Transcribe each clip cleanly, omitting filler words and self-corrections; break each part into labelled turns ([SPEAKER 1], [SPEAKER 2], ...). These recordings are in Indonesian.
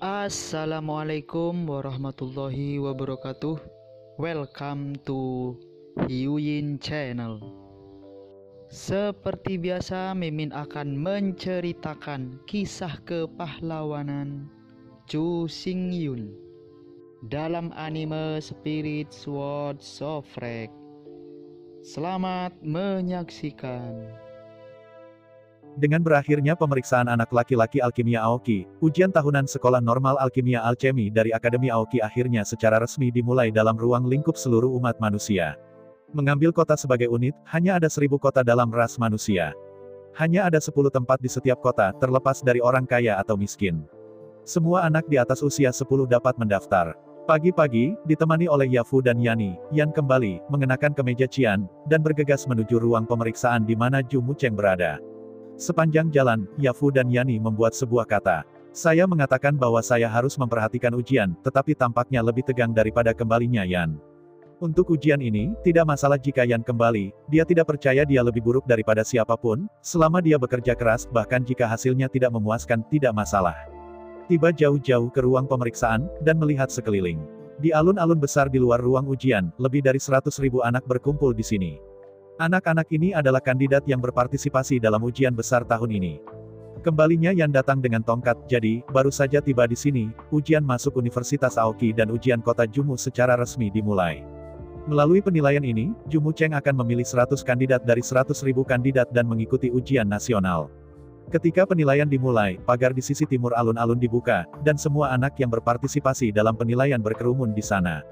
[SPEAKER 1] Assalamualaikum warahmatullahi wabarakatuh. Welcome to Hyuyin Channel. Seperti biasa, Mimin akan menceritakan kisah kepahlawanan Chu Xingyun dalam anime Spirit Sword Sofrek. Selamat menyaksikan.
[SPEAKER 2] Dengan berakhirnya pemeriksaan anak laki-laki Alkimia Aoki, ujian tahunan Sekolah Normal Alkimia Alchemy dari Akademi Aoki akhirnya secara resmi dimulai dalam ruang lingkup seluruh umat manusia. Mengambil kota sebagai unit, hanya ada 1000 kota dalam ras manusia. Hanya ada 10 tempat di setiap kota, terlepas dari orang kaya atau miskin. Semua anak di atas usia 10 dapat mendaftar. Pagi-pagi, ditemani oleh Yafu dan Yani, Yan kembali, mengenakan kemeja Cian, dan bergegas menuju ruang pemeriksaan di mana Ju Mucheng berada. Sepanjang jalan, Yafu dan Yani membuat sebuah kata. Saya mengatakan bahwa saya harus memperhatikan ujian, tetapi tampaknya lebih tegang daripada kembalinya Yan. Untuk ujian ini, tidak masalah jika Yan kembali, dia tidak percaya dia lebih buruk daripada siapapun, selama dia bekerja keras, bahkan jika hasilnya tidak memuaskan, tidak masalah. Tiba jauh-jauh ke ruang pemeriksaan, dan melihat sekeliling. Di alun-alun besar di luar ruang ujian, lebih dari 100.000 anak berkumpul di sini. Anak-anak ini adalah kandidat yang berpartisipasi dalam ujian besar tahun ini. Kembalinya Yan datang dengan tongkat, jadi, baru saja tiba di sini, ujian masuk Universitas Aoki dan ujian kota Jumu secara resmi dimulai. Melalui penilaian ini, Ju Mucheng akan memilih 100 kandidat dari 100.000 kandidat dan mengikuti ujian nasional. Ketika penilaian dimulai, pagar di sisi timur alun-alun dibuka, dan semua anak yang berpartisipasi dalam penilaian berkerumun di sana.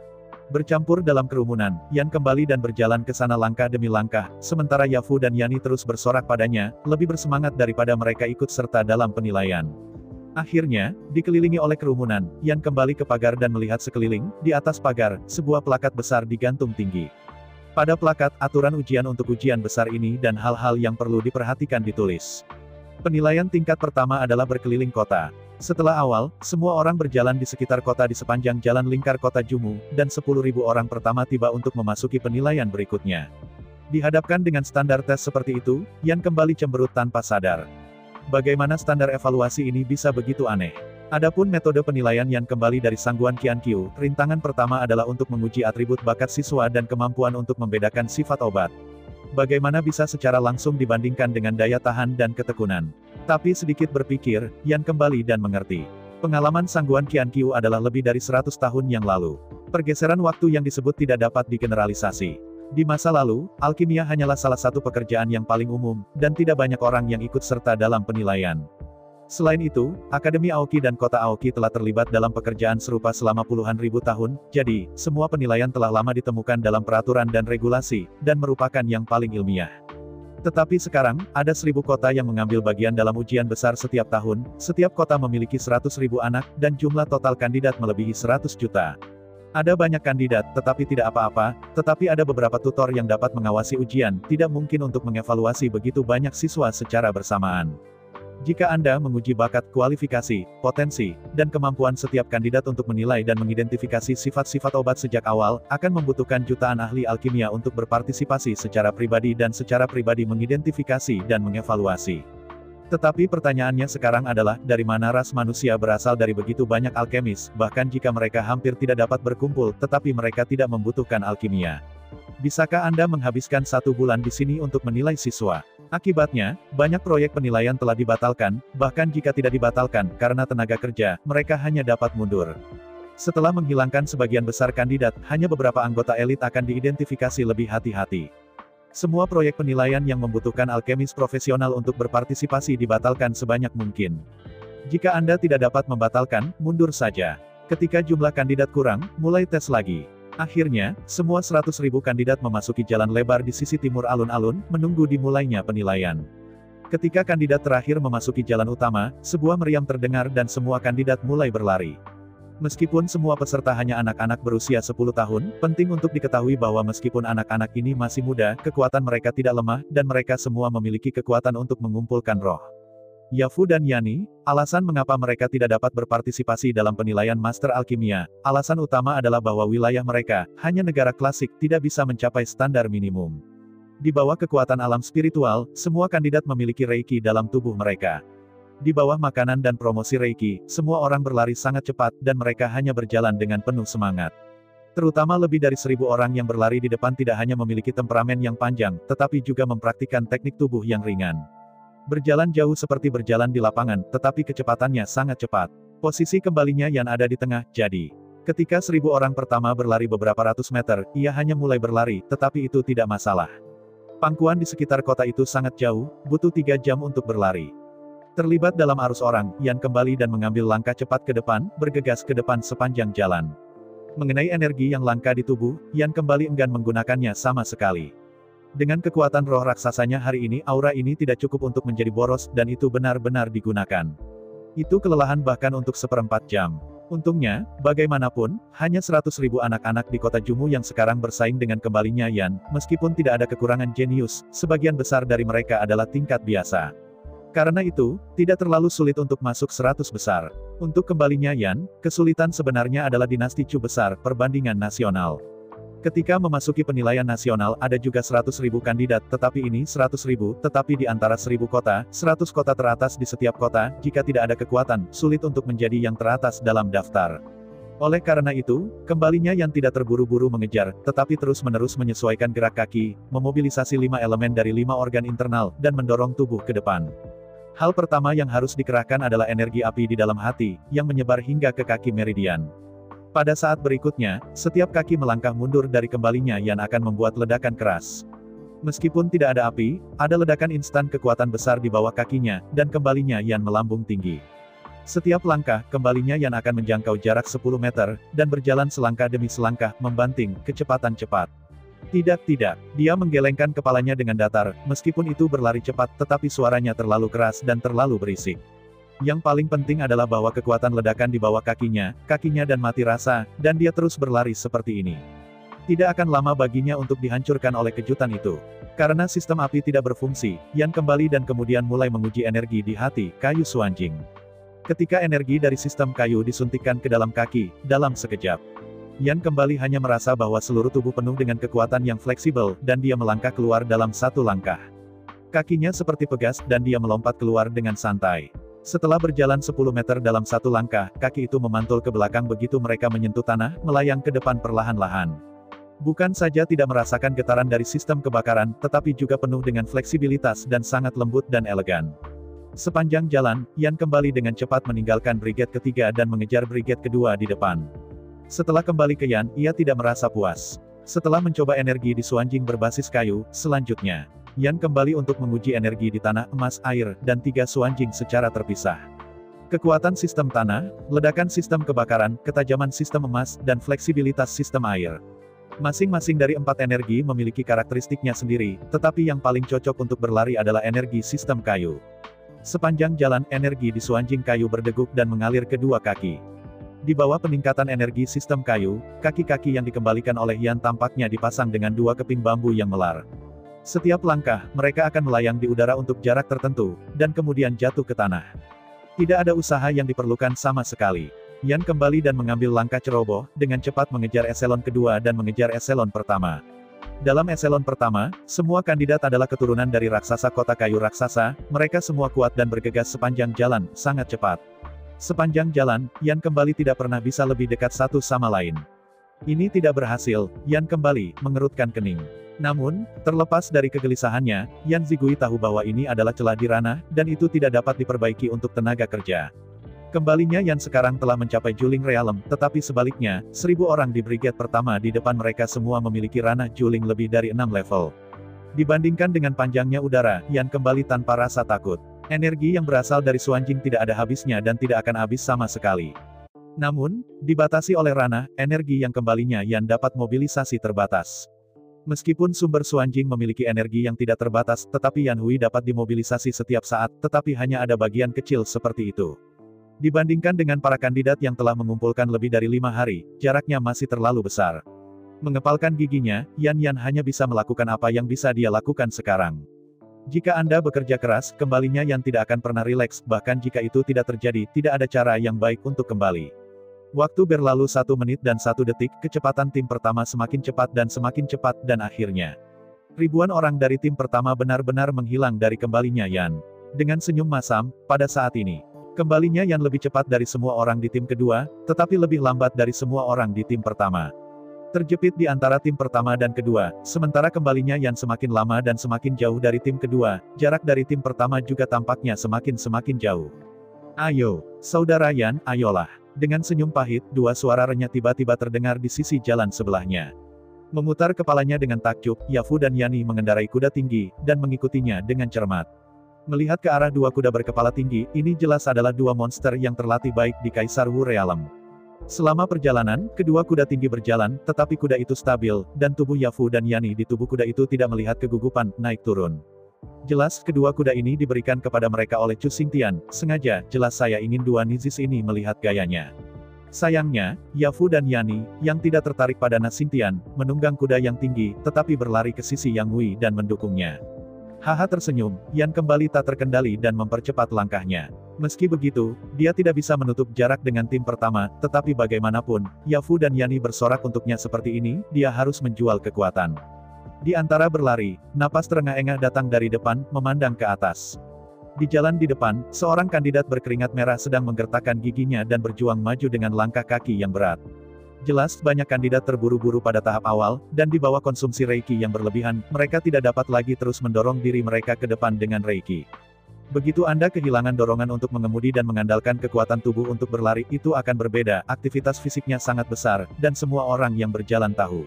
[SPEAKER 2] Bercampur dalam kerumunan, Yan kembali dan berjalan ke sana langkah demi langkah, sementara Yafu dan Yani terus bersorak padanya, lebih bersemangat daripada mereka ikut serta dalam penilaian. Akhirnya, dikelilingi oleh kerumunan, Yan kembali ke pagar dan melihat sekeliling, di atas pagar, sebuah plakat besar digantung tinggi. Pada plakat, aturan ujian untuk ujian besar ini dan hal-hal yang perlu diperhatikan ditulis. Penilaian tingkat pertama adalah berkeliling kota. Setelah awal, semua orang berjalan di sekitar kota di sepanjang jalan lingkar kota Jumu, dan 10.000 orang pertama tiba untuk memasuki penilaian berikutnya. Dihadapkan dengan standar tes seperti itu, Yan kembali cemberut tanpa sadar. Bagaimana standar evaluasi ini bisa begitu aneh? Adapun metode penilaian Yan kembali dari Sangguan Qiankyu, rintangan pertama adalah untuk menguji atribut bakat siswa dan kemampuan untuk membedakan sifat obat. Bagaimana bisa secara langsung dibandingkan dengan daya tahan dan ketekunan? Tapi sedikit berpikir, Yan kembali dan mengerti. Pengalaman Sangguan Qiankyu adalah lebih dari 100 tahun yang lalu. Pergeseran waktu yang disebut tidak dapat digeneralisasi. Di masa lalu, alkimia hanyalah salah satu pekerjaan yang paling umum, dan tidak banyak orang yang ikut serta dalam penilaian. Selain itu, Akademi Aoki dan Kota Aoki telah terlibat dalam pekerjaan serupa selama puluhan ribu tahun, jadi, semua penilaian telah lama ditemukan dalam peraturan dan regulasi, dan merupakan yang paling ilmiah. Tetapi sekarang, ada 1000 kota yang mengambil bagian dalam ujian besar setiap tahun, setiap kota memiliki 100.000 anak, dan jumlah total kandidat melebihi 100 juta. Ada banyak kandidat, tetapi tidak apa-apa, tetapi ada beberapa tutor yang dapat mengawasi ujian, tidak mungkin untuk mengevaluasi begitu banyak siswa secara bersamaan. Jika Anda menguji bakat, kualifikasi, potensi, dan kemampuan setiap kandidat untuk menilai dan mengidentifikasi sifat-sifat obat sejak awal, akan membutuhkan jutaan ahli alkimia untuk berpartisipasi secara pribadi dan secara pribadi mengidentifikasi dan mengevaluasi. Tetapi pertanyaannya sekarang adalah, dari mana ras manusia berasal dari begitu banyak alkemis, bahkan jika mereka hampir tidak dapat berkumpul, tetapi mereka tidak membutuhkan alkimia. Bisakah Anda menghabiskan 1 bulan di sini untuk menilai siswa? Akibatnya, banyak proyek penilaian telah dibatalkan, bahkan jika tidak dibatalkan, karena tenaga kerja, mereka hanya dapat mundur. Setelah menghilangkan sebagian besar kandidat, hanya beberapa anggota elit akan diidentifikasi lebih hati-hati. Semua proyek penilaian yang membutuhkan alkemis profesional untuk berpartisipasi dibatalkan sebanyak mungkin. Jika Anda tidak dapat membatalkan, mundur saja. Ketika jumlah kandidat kurang, mulai tes lagi. Akhirnya, semua 100.000 kandidat memasuki jalan lebar di sisi timur alun-alun, menunggu dimulainya penilaian. Ketika kandidat terakhir memasuki jalan utama, sebuah meriam terdengar dan semua kandidat mulai berlari. Meskipun semua peserta hanya anak-anak berusia 10 tahun, penting untuk diketahui bahwa meskipun anak-anak ini masih muda, kekuatan mereka tidak lemah, dan mereka semua memiliki kekuatan untuk mengumpulkan roh. Yafu dan Yani, alasan mengapa mereka tidak dapat berpartisipasi dalam penilaian Master Alkimia, alasan utama adalah bahwa wilayah mereka, hanya negara klasik, tidak bisa mencapai standar minimum. Di bawah kekuatan alam spiritual, semua kandidat memiliki Reiki dalam tubuh mereka. Di bawah makanan dan promosi Reiki, semua orang berlari sangat cepat dan mereka hanya berjalan dengan penuh semangat. Terutama lebih dari 1.000 orang yang berlari di depan tidak hanya memiliki temperamen yang panjang, tetapi juga mempraktikkan teknik tubuh yang ringan. Berjalan jauh seperti berjalan di lapangan, tetapi kecepatannya sangat cepat. Posisi kembalinya Yan ada di tengah, jadi ketika 1.000 orang pertama berlari beberapa ratus meter, ia hanya mulai berlari, tetapi itu tidak masalah. Pangkuan di sekitar kota itu sangat jauh, butuh 3 jam untuk berlari. Terlibat dalam arus orang, Yan kembali dan mengambil langkah cepat ke depan, bergegas ke depan sepanjang jalan. Mengenai energi yang langka di tubuh, Yan kembali enggan menggunakannya sama sekali. Dengan kekuatan roh raksasanya hari ini, aura ini tidak cukup untuk menjadi boros, dan itu benar-benar digunakan. Itu kelelahan bahkan untuk 1/4 jam. Untungnya, bagaimanapun, hanya 100.000 anak-anak di kota Jumu yang sekarang bersaing dengan kembalinya Yan, meskipun tidak ada kekurangan jenius, sebagian besar dari mereka adalah tingkat biasa. Karena itu, tidak terlalu sulit untuk masuk 100 besar. Untuk kembalinya Yan, kesulitan sebenarnya adalah dinasti Chu besar, perbandingan nasional. Ketika memasuki penilaian nasional ada juga 100.000 kandidat, tetapi ini 100.000, tetapi di antara 1.000 kota, 100 kota teratas di setiap kota, jika tidak ada kekuatan, sulit untuk menjadi yang teratas dalam daftar. Oleh karena itu, kembalinya Yan tidak terburu-buru mengejar, tetapi terus-menerus menyesuaikan gerak kaki, memobilisasi 5 elemen dari 5 organ internal, dan mendorong tubuh ke depan. Hal pertama yang harus dikerahkan adalah energi api di dalam hati, yang menyebar hingga ke kaki meridian. Pada saat berikutnya, setiap kaki melangkah mundur dari kembalinya Yan akan membuat ledakan keras. Meskipun tidak ada api, ada ledakan instan kekuatan besar di bawah kakinya, dan kembalinya Yan melambung tinggi. Setiap langkah, kembalinya Yan akan menjangkau jarak 10 meter, dan berjalan selangkah demi selangkah, membanting, kecepatan cepat. Tidak, dia menggelengkan kepalanya dengan datar, meskipun itu berlari cepat, tetapi suaranya terlalu keras dan terlalu berisik. Yang paling penting adalah bahwa kekuatan ledakan di bawah kakinya dan mati rasa, dan dia terus berlari seperti ini. Tidak akan lama baginya untuk dihancurkan oleh kejutan itu. Karena sistem api tidak berfungsi, Yan kembali dan kemudian mulai menguji energi di hati, kayu Suanjing. Ketika energi dari sistem kayu disuntikkan ke dalam kaki, dalam sekejap, Yan kembali hanya merasa bahwa seluruh tubuh penuh dengan kekuatan yang fleksibel, dan dia melangkah keluar dalam satu langkah. Kakinya seperti pegas, dan dia melompat keluar dengan santai. Setelah berjalan 10 meter dalam satu langkah, kaki itu memantul ke belakang begitu mereka menyentuh tanah, melayang ke depan perlahan-lahan. Bukan saja tidak merasakan getaran dari sistem kebakaran, tetapi juga penuh dengan fleksibilitas dan sangat lembut dan elegan. Sepanjang jalan, Yan kembali dengan cepat meninggalkan brigade ketiga dan mengejar brigade kedua di depan. Setelah kembali ke Yan, ia tidak merasa puas. Setelah mencoba energi di Suanjing berbasis kayu, selanjutnya, Yan kembali untuk menguji energi di tanah, emas, air, dan 3 Suanjing secara terpisah. Kekuatan sistem tanah, ledakan sistem kebakaran, ketajaman sistem emas, dan fleksibilitas sistem air. Masing-masing dari 4 energi memiliki karakteristiknya sendiri, tetapi yang paling cocok untuk berlari adalah energi sistem kayu. Sepanjang jalan, energi di Suanjing kayu berdeguk dan mengalir ke 2 kaki. Di bawah peningkatan energi sistem kayu, kaki-kaki yang dikembalikan oleh Yan tampaknya dipasang dengan 2 keping bambu yang melar. Setiap langkah, mereka akan melayang di udara untuk jarak tertentu, dan kemudian jatuh ke tanah. Tidak ada usaha yang diperlukan sama sekali. Yan kembali dan mengambil langkah ceroboh, dengan cepat mengejar eselon kedua dan mengejar eselon pertama. Dalam eselon pertama, semua kandidat adalah keturunan dari raksasa kota kayu raksasa, mereka semua kuat dan bergegas sepanjang jalan, sangat cepat. Sepanjang jalan, Yan kembali tidak pernah bisa lebih dekat satu sama lain. Ini tidak berhasil, Yan kembali, mengerutkan kening. Namun, terlepas dari kegelisahannya, Yan Zigui tahu bahwa ini adalah celah di ranah, dan itu tidak dapat diperbaiki untuk tenaga kerja. Kembalinya Yan sekarang telah mencapai Juling Realm, tetapi sebaliknya, 1.000 orang di brigade pertama di depan mereka semua memiliki ranah Juling lebih dari 6 level. Dibandingkan dengan panjangnya udara, Yan kembali tanpa rasa takut. Energi yang berasal dari Suanjing tidak ada habisnya dan tidak akan habis sama sekali. Namun, dibatasi oleh ranah, energi yang kembalinya Yan dapat mobilisasi terbatas. Meskipun sumber Suanjing memiliki energi yang tidak terbatas, tetapi Yan Hui dapat dimobilisasi setiap saat, tetapi hanya ada bagian kecil seperti itu. Dibandingkan dengan para kandidat yang telah mengumpulkan lebih dari 5 hari, jaraknya masih terlalu besar. Mengepalkan giginya, Yan hanya bisa melakukan apa yang bisa dia lakukan sekarang. Jika Anda bekerja keras, kembalinya Yan tidak akan pernah rileks, bahkan jika itu tidak terjadi, tidak ada cara yang baik untuk kembali. Waktu berlalu 1 menit dan 1 detik, kecepatan tim pertama semakin cepat dan akhirnya. Ribuan orang dari tim pertama benar-benar menghilang dari kembalinya Yan. Dengan senyum masam, pada saat ini. Kembalinya Yan lebih cepat dari semua orang di tim kedua, tetapi lebih lambat dari semua orang di tim pertama. Terjepit di antara tim pertama dan kedua, sementara kembalinya Yan semakin lama dan semakin jauh dari tim kedua, jarak dari tim pertama juga tampaknya semakin jauh. Ayo, saudara Yan, ayolah. Dengan senyum pahit, dua suara renyah tiba-tiba terdengar di sisi jalan sebelahnya. Memutar kepalanya dengan takjub, Yafu dan Yani mengendarai kuda tinggi, dan mengikutinya dengan cermat. Melihat ke arah dua kuda berkepala tinggi, ini jelas adalah dua monster yang terlatih baik di Kaisar Wu Realm. Selama perjalanan, kedua kuda tinggi berjalan, tetapi kuda itu stabil, dan tubuh Yafu dan Yani di tubuh kuda itu tidak melihat kegugupan, naik turun. Jelas, kedua kuda ini diberikan kepada mereka oleh Chu Xingtian, sengaja, jelas saya ingin dua nizis ini melihat gayanya. Sayangnya, Yafu dan Yani, yang tidak tertarik pada Na Xingtian, menunggang kuda yang tinggi, tetapi berlari ke sisi Yang Wei dan mendukungnya. Haha tersenyum, Yan kembali tak terkendali dan mempercepat langkahnya. Meski begitu, dia tidak bisa menutup jarak dengan tim pertama, tetapi bagaimanapun, Yafu dan Yani bersorak untuknya seperti ini, dia harus menjual kekuatan. Di antara berlari, napas terengah-engah datang dari depan, memandang ke atas. Di jalan di depan, seorang kandidat berkeringat merah sedang menggertakkan giginya dan berjuang maju dengan langkah kaki yang berat. Jelas, banyak kandidat terburu-buru pada tahap awal, dan di bawah konsumsi Reiki yang berlebihan, mereka tidak dapat lagi terus mendorong diri mereka ke depan dengan Reiki. Begitu Anda kehilangan dorongan untuk mengemudi dan mengandalkan kekuatan tubuh untuk berlari, itu akan berbeda, aktivitas fisiknya sangat besar, dan semua orang yang berjalan tahu.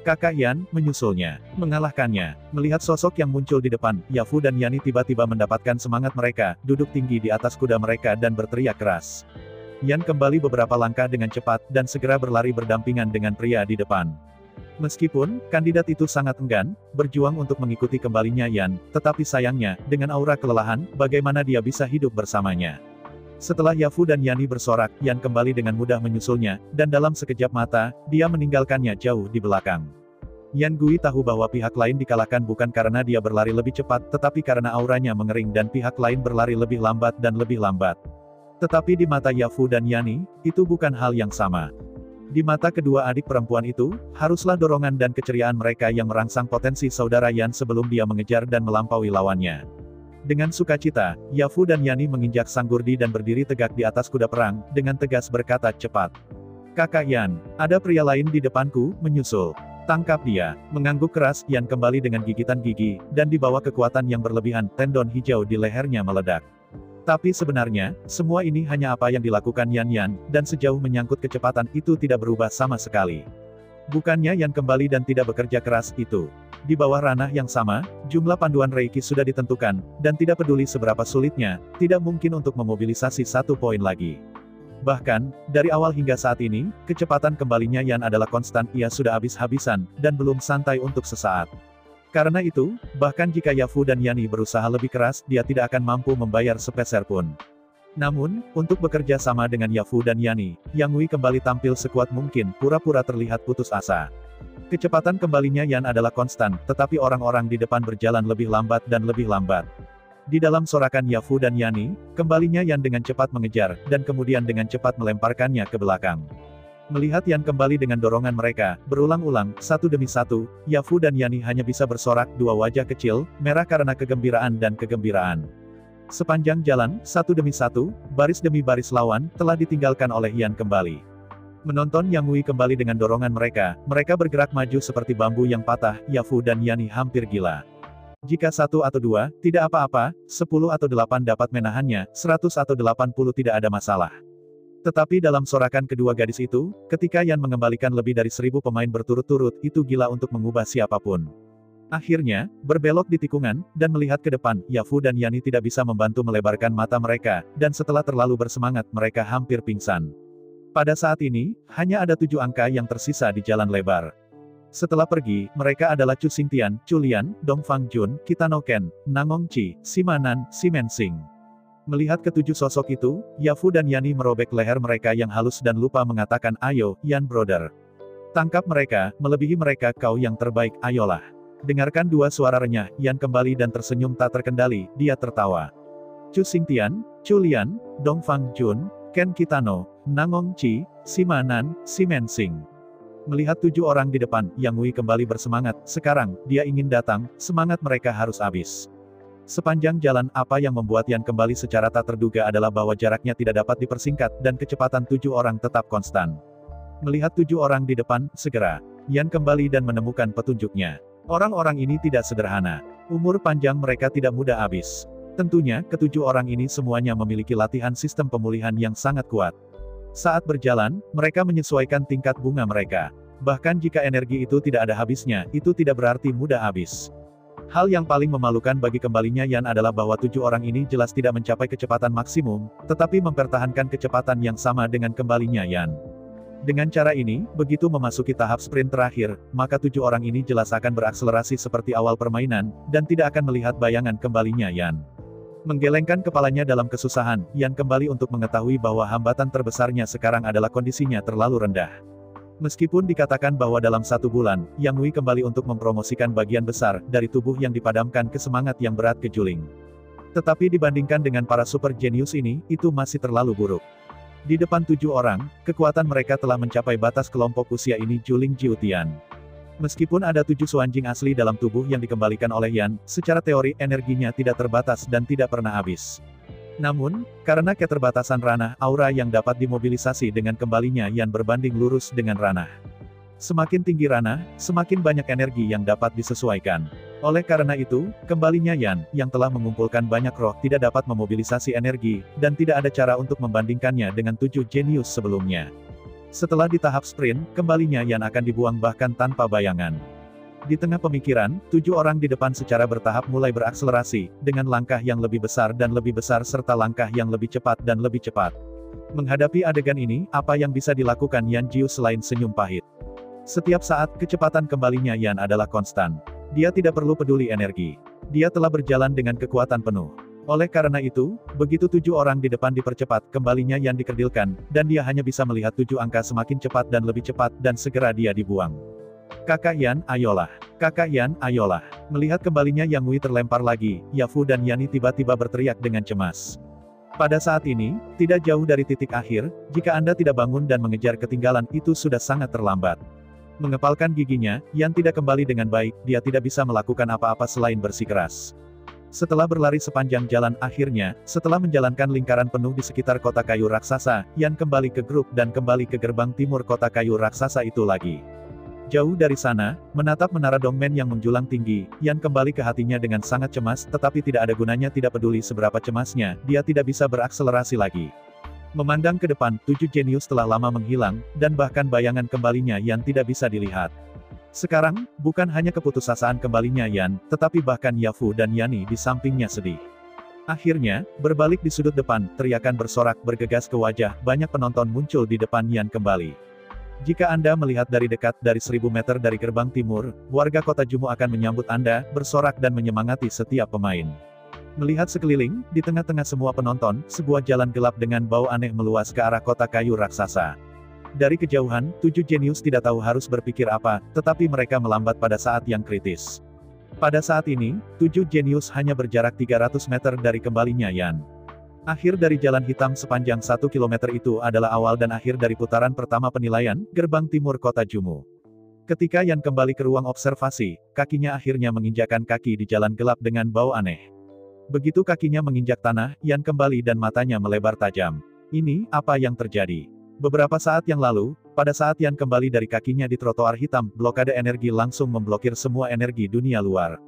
[SPEAKER 2] Kakak Yan, menyusulnya, mengalahkannya. Melihat sosok yang muncul di depan, Yafu dan Yani tiba-tiba mendapatkan semangat mereka, duduk tinggi di atas kuda mereka dan berteriak keras. Yan kembali beberapa langkah dengan cepat, dan segera berlari berdampingan dengan pria di depan. Meskipun, kandidat itu sangat enggan, berjuang untuk mengikuti kembalinya Yan, tetapi sayangnya, dengan aura kelelahan, bagaimana dia bisa hidup bersamanya. Setelah Yafu dan Yani bersorak, Yan kembali dengan mudah menyusulnya, dan dalam sekejap mata, dia meninggalkannya jauh di belakang. Yan Gui tahu bahwa pihak lain dikalahkan bukan karena dia berlari lebih cepat, tetapi karena auranya mengering dan pihak lain berlari lebih lambat dan lebih lambat. Tetapi di mata Yafu dan Yani, itu bukan hal yang sama. Di mata kedua adik perempuan itu, haruslah dorongan dan keceriaan mereka yang merangsang potensi saudara Yan sebelum dia mengejar dan melampaui lawannya. Dengan sukacita, Yafu dan Yani menginjak sanggurdi dan berdiri tegak di atas kuda perang, dengan tegas berkata cepat. Kakak Yan, ada pria lain di depanku, menyusul. Tangkap dia. Mengangguk keras, Yan kembali dengan gigitan gigi, dan di bawah kekuatan yang berlebihan, tendon hijau di lehernya meledak. Tapi sebenarnya, semua ini hanya apa yang dilakukan Yan, dan sejauh menyangkut kecepatan itu tidak berubah sama sekali. Bukannya Yan kembali dan tidak bekerja keras, itu. Di bawah ranah yang sama, jumlah panduan Reiki sudah ditentukan, dan tidak peduli seberapa sulitnya, tidak mungkin untuk memobilisasi 1 poin lagi. Bahkan, dari awal hingga saat ini, kecepatan kembalinya Yan adalah konstan, ia sudah habis-habisan, dan belum santai untuk sesaat. Karena itu, bahkan jika Yafu dan Yani berusaha lebih keras, dia tidak akan mampu membayar sepeser pun. Namun, untuk bekerja sama dengan Yafu dan Yani, Yang Wei kembali tampil sekuat mungkin, pura-pura terlihat putus asa. Kecepatan kembalinya Yan adalah konstan, tetapi orang-orang di depan berjalan lebih lambat dan lebih lambat. Di dalam sorakan Yafu dan Yani, kembalinya Yan dengan cepat mengejar, dan kemudian dengan cepat melemparkannya ke belakang. Melihat Yan kembali dengan dorongan mereka, berulang-ulang, satu demi satu, Yafu dan Yani hanya bisa bersorak, dua wajah kecil, merah karena kegembiraan dan kegembiraan. Sepanjang jalan, satu demi satu, baris demi baris lawan, telah ditinggalkan oleh Yan kembali. Menonton Yang Wei kembali dengan dorongan mereka bergerak maju seperti bambu yang patah, Yafu dan Yani hampir gila. Jika 1 atau 2, tidak apa-apa, 10 atau 8 dapat menahannya, 100 atau 80 tidak ada masalah. Tetapi dalam sorakan kedua gadis itu, ketika Yan mengembalikan lebih dari 1000 pemain berturut-turut, itu gila untuk mengubah siapapun. Akhirnya, berbelok di tikungan, dan melihat ke depan, Yafu dan Yani tidak bisa membantu melebarkan mata mereka, dan setelah terlalu bersemangat, mereka hampir pingsan. Pada saat ini, hanya ada 7 angka yang tersisa di jalan lebar. Setelah pergi, mereka adalah Chu Xingtian, Chu Lian, Dongfang Jun, Kitano Ken, Nangong Chi, Simanan, Simen Sing. Melihat ketujuh sosok itu, Yafu dan Yani merobek leher mereka yang halus dan lupa mengatakan ayo, Yan brother. Tangkap mereka, melebihi mereka, kau yang terbaik, ayolah. Dengarkan dua suara renyah, Yan kembali dan tersenyum tak terkendali, dia tertawa. Chu Xingtian, Chu Lian, Dongfang Jun, Ken Kitano, Nangong Chi, Simanan, Simen Sing. Melihat 7 orang di depan, Yang Wei kembali bersemangat, sekarang, dia ingin datang, semangat mereka harus habis. Sepanjang jalan, apa yang membuat Yan kembali secara tak terduga adalah bahwa jaraknya tidak dapat dipersingkat dan kecepatan 7 orang tetap konstan. Melihat 7 orang di depan, segera, Yan kembali dan menemukan petunjuknya. Orang-orang ini tidak sederhana. Umur panjang mereka tidak mudah habis. Tentunya, ketujuh orang ini semuanya memiliki latihan sistem pemulihan yang sangat kuat. Saat berjalan, mereka menyesuaikan tingkat bunga mereka. Bahkan jika energi itu tidak ada habisnya, itu tidak berarti mudah habis. Hal yang paling memalukan bagi kembalinya Yan adalah bahwa 7 orang ini jelas tidak mencapai kecepatan maksimum, tetapi mempertahankan kecepatan yang sama dengan kembalinya Yan. Dengan cara ini, begitu memasuki tahap sprint terakhir, maka 7 orang ini jelas akan berakselerasi seperti awal permainan, dan tidak akan melihat bayangan kembalinya Yan. Menggelengkan kepalanya dalam kesusahan, Yan kembali untuk mengetahui bahwa hambatan terbesarnya sekarang adalah kondisinya terlalu rendah. Meskipun dikatakan bahwa dalam 1 bulan, Yang Wei kembali untuk mempromosikan bagian besar dari tubuh yang dipadamkan ke semangat yang berat ke Juling. Tetapi dibandingkan dengan para super genius ini, itu masih terlalu buruk. Di depan 7 orang, kekuatan mereka telah mencapai batas kelompok usia ini Juling Jiutian. Meskipun ada 7 suanjing asli dalam tubuh yang dikembalikan oleh Yan, secara teori energinya tidak terbatas dan tidak pernah habis. Namun, karena keterbatasan ranah, aura yang dapat dimobilisasi dengan kembalinya Yan berbanding lurus dengan ranah. Semakin tinggi ranah, semakin banyak energi yang dapat disesuaikan. Oleh karena itu, kembalinya Yan, yang telah mengumpulkan banyak roh tidak dapat memobilisasi energi, dan tidak ada cara untuk membandingkannya dengan 7 jenius sebelumnya. Setelah di tahap sprint, kembalinya Yan akan dibuang bahkan tanpa bayangan. Di tengah pemikiran, 7 orang di depan secara bertahap mulai berakselerasi, dengan langkah yang lebih besar dan lebih besar serta langkah yang lebih cepat dan lebih cepat. Menghadapi adegan ini, apa yang bisa dilakukan Yan Jiu selain senyum pahit? Setiap saat, kecepatan kembalinya Yan adalah konstan. Dia tidak perlu peduli energi. Dia telah berjalan dengan kekuatan penuh. Oleh karena itu, begitu 7 orang di depan dipercepat, kembalinya Yan dikerdilkan, dan dia hanya bisa melihat 7 angka semakin cepat dan lebih cepat, dan segera dia dibuang. Kakak Yan, ayolah. Kakak Yan, ayolah. Melihat kembalinya Yang Wei terlempar lagi, Yafu dan Yani tiba-tiba berteriak dengan cemas. Pada saat ini, tidak jauh dari titik akhir, jika Anda tidak bangun dan mengejar ketinggalan, itu sudah sangat terlambat. Mengepalkan giginya, Yan tidak kembali dengan baik, dia tidak bisa melakukan apa-apa selain bersikeras. Setelah berlari sepanjang jalan akhirnya, setelah menjalankan lingkaran penuh di sekitar kota kayu raksasa, Yan kembali ke grup dan kembali ke gerbang timur kota kayu raksasa itu lagi. Jauh dari sana, menatap menara Dongmen yang menjulang tinggi, Yan kembali ke hatinya dengan sangat cemas, tetapi tidak ada gunanya tidak peduli seberapa cemasnya, dia tidak bisa berakselerasi lagi. Memandang ke depan, 7 jenius telah lama menghilang, dan bahkan bayangan kembalinya Yan tidak bisa dilihat. Sekarang, bukan hanya keputusasaan kembalinya Yan, tetapi bahkan Yafu dan Yani di sampingnya sedih. Akhirnya, berbalik di sudut depan, teriakan bersorak bergegas ke wajah, banyak penonton muncul di depan Yan kembali. Jika Anda melihat dari dekat dari 1000 meter dari gerbang timur, warga kota Jumu akan menyambut Anda, bersorak dan menyemangati setiap pemain. Melihat sekeliling, di tengah-tengah semua penonton, sebuah jalan gelap dengan bau aneh meluas ke arah kota kayu raksasa. Dari kejauhan, 7 jenius tidak tahu harus berpikir apa, tetapi mereka melambat pada saat yang kritis. Pada saat ini, 7 jenius hanya berjarak 300 meter dari kembalinya Yan. Akhir dari jalan hitam sepanjang 1 km itu adalah awal dan akhir dari putaran pertama penilaian, gerbang timur kota Jumu. Ketika Yan kembali ke ruang observasi, kakinya akhirnya menginjakkan kaki di jalan gelap dengan bau aneh. Begitu kakinya menginjak tanah, Yan kembali dan matanya melebar tajam. Ini, apa yang terjadi? Beberapa saat yang lalu, pada saat Yan kembali dari kakinya di trotoar hitam, blokade energi langsung memblokir semua energi dunia luar.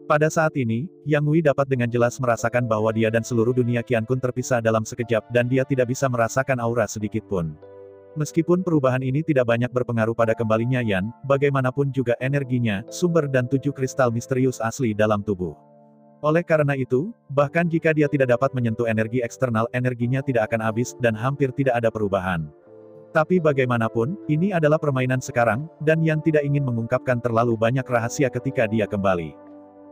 [SPEAKER 2] Pada saat ini, Yang Wei dapat dengan jelas merasakan bahwa dia dan seluruh dunia Qiankun terpisah dalam sekejap dan dia tidak bisa merasakan aura sedikit pun. Meskipun perubahan ini tidak banyak berpengaruh pada kembalinya Yan, bagaimanapun juga energinya, sumber dan 7 kristal misterius asli dalam tubuh. Oleh karena itu, bahkan jika dia tidak dapat menyentuh energi eksternal, energinya tidak akan habis dan hampir tidak ada perubahan. Tapi bagaimanapun, ini adalah permainan sekarang, dan Yan tidak ingin mengungkapkan terlalu banyak rahasia ketika dia kembali.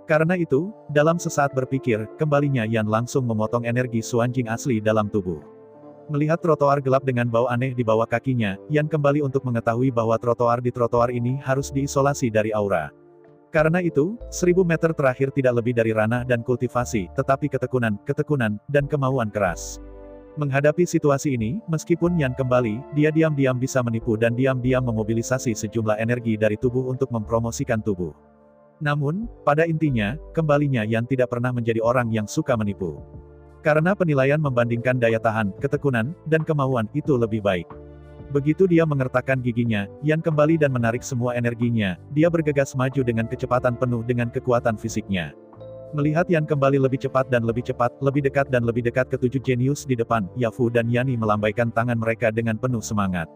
[SPEAKER 2] Karena itu, dalam sesaat berpikir, kembalinya Yan langsung memotong energi suanjing asli dalam tubuh. Melihat trotoar gelap dengan bau aneh di bawah kakinya, Yan kembali untuk mengetahui bahwa trotoar di trotoar ini harus diisolasi dari aura. Karena itu, 1000 meter terakhir tidak lebih dari ranah dan kultivasi, tetapi ketekunan, dan kemauan keras. Menghadapi situasi ini, meskipun Yan kembali, dia diam-diam bisa menipu dan diam-diam memobilisasi sejumlah energi dari tubuh untuk mempromosikan tubuh. Namun, pada intinya, kembalinya Yan tidak pernah menjadi orang yang suka menipu. Karena penilaian membandingkan daya tahan, ketekunan, dan kemauan itu lebih baik. Begitu dia mengertakkan giginya, Yan kembali dan menarik semua energinya, dia bergegas maju dengan kecepatan penuh dengan kekuatan fisiknya. Melihat Yan kembali lebih cepat dan lebih cepat, lebih dekat dan lebih dekat ke 7 jenius di depan, Yafu dan Yani melambaikan tangan mereka dengan penuh semangat.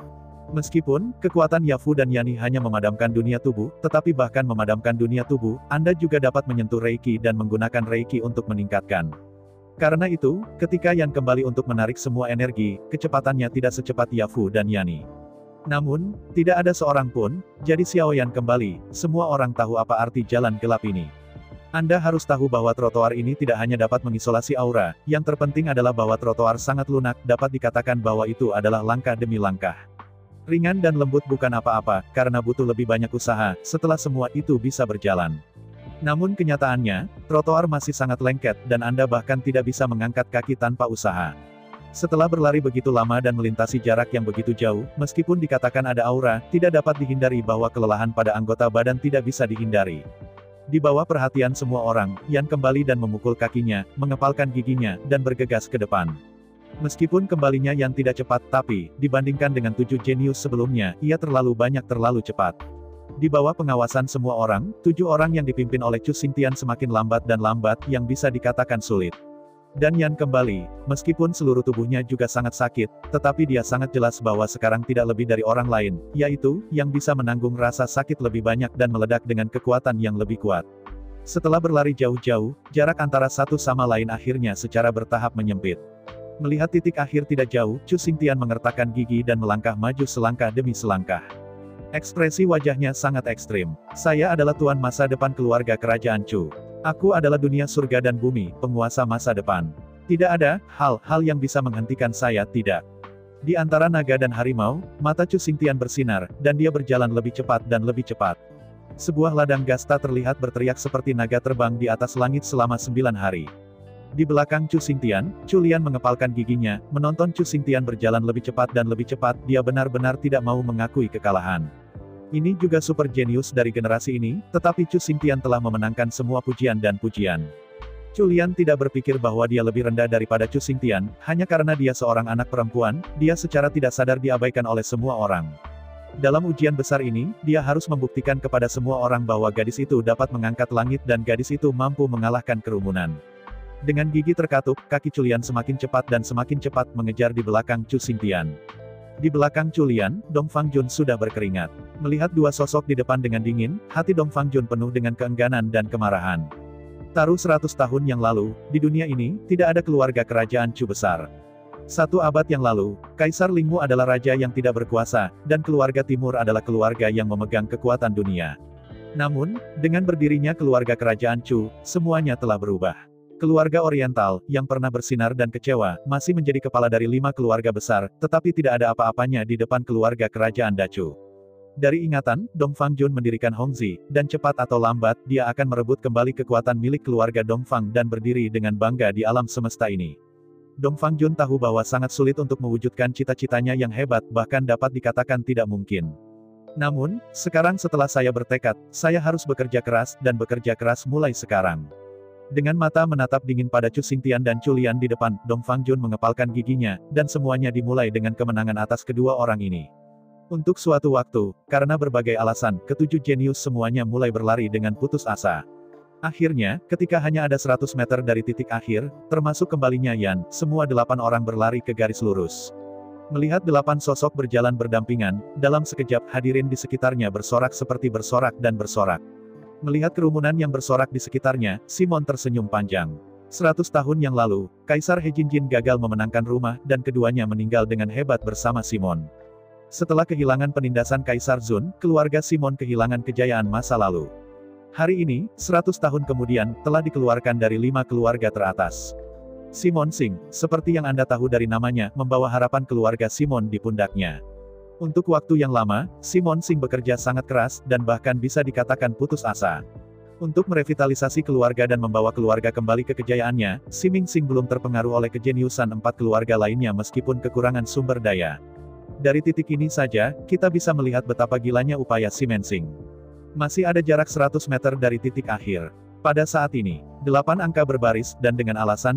[SPEAKER 2] Meskipun, kekuatan Yafu dan Yani hanya memadamkan dunia tubuh, tetapi bahkan memadamkan dunia tubuh, Anda juga dapat menyentuh Reiki dan menggunakan Reiki untuk meningkatkan. Karena itu, ketika Yan kembali untuk menarik semua energi, kecepatannya tidak secepat Yafu dan Yani. Namun, tidak ada seorang pun, jadi Xiao Yan kembali, semua orang tahu apa arti jalan gelap ini. Anda harus tahu bahwa trotoar ini tidak hanya dapat mengisolasi aura, yang terpenting adalah bahwa trotoar sangat lunak, dapat dikatakan bahwa itu adalah langkah demi langkah. Ringan dan lembut bukan apa-apa, karena butuh lebih banyak usaha, setelah semua itu bisa berjalan. Namun kenyataannya, trotoar masih sangat lengket, dan Anda bahkan tidak bisa mengangkat kaki tanpa usaha. Setelah berlari begitu lama dan melintasi jarak yang begitu jauh, meskipun dikatakan ada aura, tidak dapat dihindari bahwa kelelahan pada anggota badan tidak bisa dihindari. Di bawah perhatian semua orang, Yan kembali dan memukul kakinya, mengepalkan giginya, dan bergegas ke depan. Meskipun kembalinya Yan tidak cepat, tapi, dibandingkan dengan 7 jenius sebelumnya, ia terlalu cepat. Di bawah pengawasan semua orang, 7 orang yang dipimpin oleh Chu Xingtian semakin lambat, yang bisa dikatakan sulit. Dan Yan kembali, meskipun seluruh tubuhnya juga sangat sakit, tetapi dia sangat jelas bahwa sekarang tidak lebih dari orang lain, yaitu, yang bisa menanggung rasa sakit lebih banyak dan meledak dengan kekuatan yang lebih kuat. Setelah berlari jauh-jauh, jarak antara satu sama lain akhirnya secara bertahap menyempit. Melihat titik akhir tidak jauh, Chu Xingtian mengertakkan gigi dan melangkah maju selangkah demi selangkah. Ekspresi wajahnya sangat ekstrim. Saya adalah tuan masa depan keluarga kerajaan Chu. Aku adalah dunia surga dan bumi, penguasa masa depan. Tidak ada hal-hal yang bisa menghentikan saya, tidak. Di antara naga dan harimau, mata Chu Xingtian bersinar, dan dia berjalan lebih cepat dan lebih cepat. Sebuah ladang gasta terlihat berteriak seperti naga terbang di atas langit selama 9 hari. Di belakang Chu Xingtian, Chu Lian mengepalkan giginya, menonton Chu Xingtian berjalan lebih cepat dan lebih cepat, dia benar-benar tidak mau mengakui kekalahan. Ini juga super jenius dari generasi ini, tetapi Chu Xingtian telah memenangkan semua pujian dan pujian. Chu Lian tidak berpikir bahwa dia lebih rendah daripada Chu Xingtian, hanya karena dia seorang anak perempuan, dia secara tidak sadar diabaikan oleh semua orang. Dalam ujian besar ini, dia harus membuktikan kepada semua orang bahwa gadis itu dapat mengangkat langit dan gadis itu mampu mengalahkan kerumunan. Dengan gigi terkatup, kaki Chu Lian semakin cepat dan semakin cepat mengejar di belakang Chu Xingtian. Di belakang Chu Lian, Dong Fangjun sudah berkeringat. Melihat dua sosok di depan dengan dingin, hati Dong Fangjun penuh dengan keengganan dan kemarahan. Taruh 100 tahun yang lalu, di dunia ini, tidak ada keluarga kerajaan Chu besar. 1 abad yang lalu, Kaisar Lingmu adalah raja yang tidak berkuasa, dan keluarga timur adalah keluarga yang memegang kekuatan dunia. Namun, dengan berdirinya keluarga kerajaan Chu, semuanya telah berubah. Keluarga Oriental, yang pernah bersinar dan kecewa, masih menjadi kepala dari 5 keluarga besar, tetapi tidak ada apa-apanya di depan keluarga kerajaan Dachu. Dari ingatan, Dong Fangjun mendirikan Hongzi, dan cepat atau lambat, dia akan merebut kembali kekuatan milik keluarga Dongfang dan berdiri dengan bangga di alam semesta ini. Dong Fangjun tahu bahwa sangat sulit untuk mewujudkan cita-citanya yang hebat, bahkan dapat dikatakan tidak mungkin. Namun, sekarang setelah saya bertekad, saya harus bekerja keras, dan bekerja keras mulai sekarang. Dengan mata menatap dingin pada Chu Xingtian dan Chu Lian di depan, Dong Fangjun mengepalkan giginya, dan semuanya dimulai dengan kemenangan atas kedua orang ini. Untuk suatu waktu, karena berbagai alasan, ketujuh jenius semuanya mulai berlari dengan putus asa. Akhirnya, ketika hanya ada 100 meter dari titik akhir, termasuk kembalinya Yan, semua 8 orang berlari ke garis lurus. Melihat 8 sosok berjalan berdampingan, dalam sekejap hadirin di sekitarnya bersorak seperti bersorak dan bersorak. Melihat kerumunan yang bersorak di sekitarnya, Simon tersenyum panjang. 100 tahun yang lalu, Kaisar He Jinjin gagal memenangkan rumah, dan keduanya meninggal dengan hebat bersama Simon. Setelah kehilangan penindasan Kaisar Zun, keluarga Simon kehilangan kejayaan masa lalu. Hari ini, 100 tahun kemudian, telah dikeluarkan dari 5 keluarga teratas. Simon Sing, seperti yang Anda tahu dari namanya, membawa harapan keluarga Simon di pundaknya. Untuk waktu yang lama, Simon Sing bekerja sangat keras, dan bahkan bisa dikatakan putus asa. Untuk merevitalisasi keluarga dan membawa keluarga kembali ke kejayaannya, Siming Sing belum terpengaruh oleh kejeniusan 4 keluarga lainnya meskipun kekurangan sumber daya. Dari titik ini saja, kita bisa melihat betapa gilanya upaya Siming Sing. Masih ada jarak 100 meter dari titik akhir. Pada saat ini, 8 angka berbaris dan dengan alasan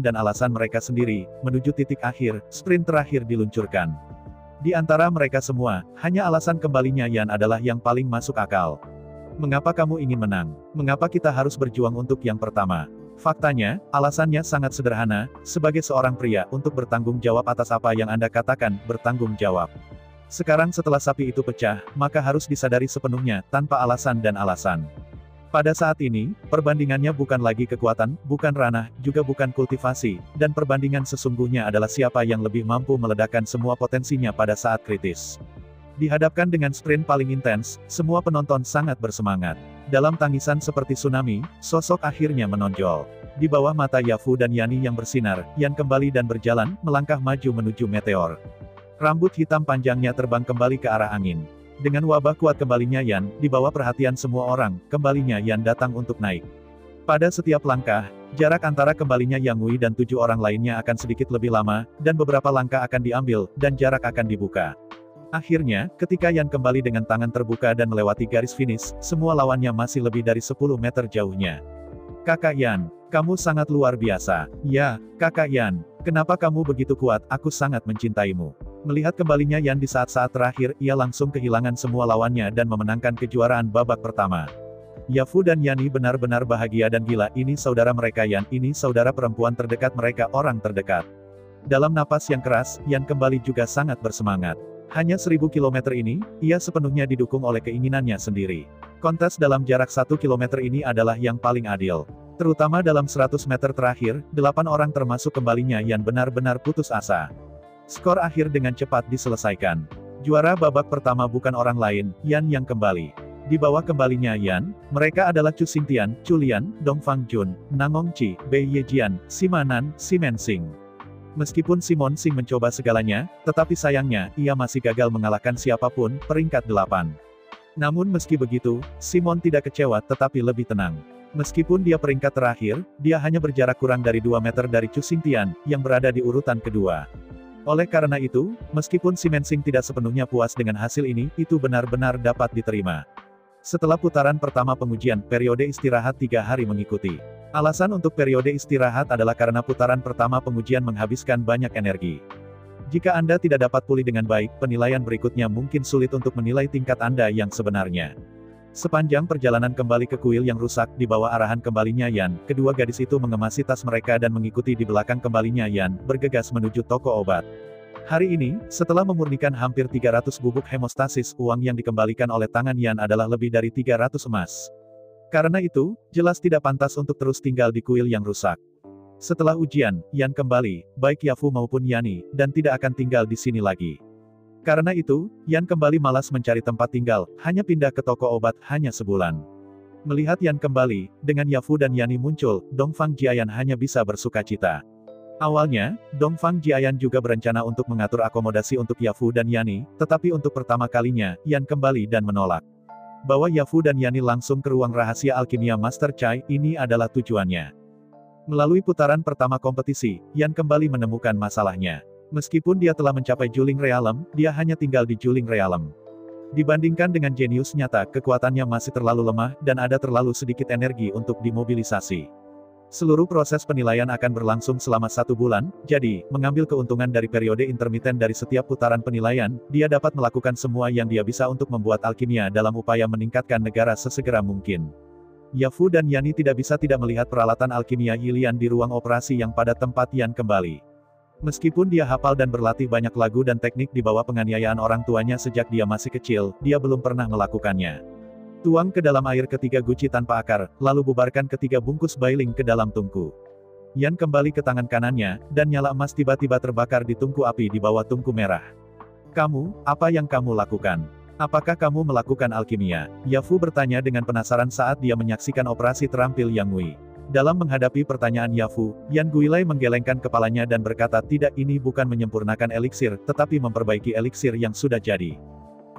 [SPEAKER 2] mereka sendiri, menuju titik akhir, sprint terakhir diluncurkan. Di antara mereka semua, hanya alasan kembalinya Yan adalah yang paling masuk akal. Mengapa kamu ingin menang? Mengapa kita harus berjuang untuk yang pertama? Faktanya, alasannya sangat sederhana, sebagai seorang pria, untuk bertanggung jawab atas apa yang Anda katakan, bertanggung jawab. Sekarang setelah sapi itu pecah, maka harus disadari sepenuhnya, tanpa alasan dan alasan. Pada saat ini, perbandingannya bukan lagi kekuatan, bukan ranah, juga bukan kultivasi, dan perbandingan sesungguhnya adalah siapa yang lebih mampu meledakkan semua potensinya pada saat kritis. Dihadapkan dengan sprint paling intens, semua penonton sangat bersemangat. Dalam tangisan seperti tsunami, sosok akhirnya menonjol. Di bawah mata Yafu dan Yani yang bersinar, Yan kembali dan berjalan, melangkah maju menuju meteor. Rambut hitam panjangnya terbang kembali ke arah angin. Dengan wabah kuat kembalinya Yan, di bawah perhatian semua orang, kembalinya Yan datang untuk naik. Pada setiap langkah, jarak antara kembalinya Yang Wei dan 7 orang lainnya akan sedikit lebih lama, dan beberapa langkah akan diambil, dan jarak akan dibuka. Akhirnya, ketika Yan kembali dengan tangan terbuka dan melewati garis finish, semua lawannya masih lebih dari 10 meter jauhnya. Kakak Yan, kamu sangat luar biasa. Ya, Kakak Yan, kenapa kamu begitu kuat? Aku sangat mencintaimu. Melihat kembalinya Yan di saat-saat terakhir, ia langsung kehilangan semua lawannya dan memenangkan kejuaraan babak pertama. Yafu dan Yani benar-benar bahagia dan gila, ini saudara mereka Yan, ini saudara perempuan terdekat mereka, orang terdekat. Dalam napas yang keras, Yan kembali juga sangat bersemangat. Hanya 1000 km ini, ia sepenuhnya didukung oleh keinginannya sendiri. Kontes dalam jarak 1 km ini adalah yang paling adil. Terutama dalam 100 meter terakhir, 8 orang termasuk kembalinya Yan benar-benar putus asa. Skor akhir dengan cepat diselesaikan. Juara babak pertama bukan orang lain, Yan yang kembali. Di bawah kembalinya Yan, mereka adalah Chu Xingtian, Chu Lian, Dong Fangjun, Nangong Chi, Bei Yejian, Sima Nan, Simen Sing. Meskipun Simon Sing mencoba segalanya, tetapi sayangnya, ia masih gagal mengalahkan siapapun, peringkat 8. Namun meski begitu, Simon tidak kecewa tetapi lebih tenang. Meskipun dia peringkat terakhir, dia hanya berjarak kurang dari 2 meter dari Chu Xingtian, yang berada di urutan kedua. Oleh karena itu, meskipun Simen Sing tidak sepenuhnya puas dengan hasil ini, itu benar-benar dapat diterima. Setelah putaran pertama pengujian, periode istirahat 3 hari mengikuti. Alasan untuk periode istirahat adalah karena putaran pertama pengujian menghabiskan banyak energi. Jika Anda tidak dapat pulih dengan baik, penilaian berikutnya mungkin sulit untuk menilai tingkat Anda yang sebenarnya. Sepanjang perjalanan kembali ke kuil yang rusak, di bawah arahan kembalinya Yan, kedua gadis itu mengemasi tas mereka dan mengikuti di belakang kembalinya Yan, bergegas menuju toko obat. Hari ini, setelah memurnikan hampir 300 bubuk hemostasis, uang yang dikembalikan oleh tangan Yan adalah lebih dari 300 emas. Karena itu, jelas tidak pantas untuk terus tinggal di kuil yang rusak. Setelah ujian, Yan kembali, baik Yafu maupun Yani, dan tidak akan tinggal di sini lagi. Karena itu, Yan kembali malas mencari tempat tinggal, hanya pindah ke toko obat, hanya sebulan. Melihat Yan kembali, dengan Yafu dan Yani muncul, Dongfang Jiayan hanya bisa bersukacita. Awalnya, Dongfang Jiayan juga berencana untuk mengatur akomodasi untuk Yafu dan Yani, tetapi untuk pertama kalinya, Yan kembali dan menolak. Bawa Yafu dan Yani langsung ke ruang rahasia alkimia Master Chai, ini adalah tujuannya. Melalui putaran pertama kompetisi, Yan kembali menemukan masalahnya. Meskipun dia telah mencapai Juling Realm, dia hanya tinggal di Juling Realm. Dibandingkan dengan jenius nyata, kekuatannya masih terlalu lemah, dan ada terlalu sedikit energi untuk dimobilisasi. Seluruh proses penilaian akan berlangsung selama 1 bulan, jadi, mengambil keuntungan dari periode intermiten dari setiap putaran penilaian, dia dapat melakukan semua yang dia bisa untuk membuat alkimia dalam upaya meningkatkan negara sesegera mungkin. Yafu dan Yani tidak bisa tidak melihat peralatan alkimia Yilian di ruang operasi yang pada tempat Yan kembali. Meskipun dia hafal dan berlatih banyak lagu dan teknik di bawah penganiayaan orang tuanya sejak dia masih kecil, dia belum pernah melakukannya. Tuang ke dalam air ketiga guci tanpa akar, lalu bubarkan ketiga bungkus bailing ke dalam tungku. Yan kembali ke tangan kanannya, dan nyala emas tiba-tiba terbakar di tungku api di bawah tungku merah. Kamu, apa yang kamu lakukan? Apakah kamu melakukan alkimia? Yafu bertanya dengan penasaran saat dia menyaksikan operasi terampil Yang Wei. Dalam menghadapi pertanyaan Yafu, Yan Guilai menggelengkan kepalanya dan berkata tidak, ini bukan menyempurnakan eliksir, tetapi memperbaiki eliksir yang sudah jadi.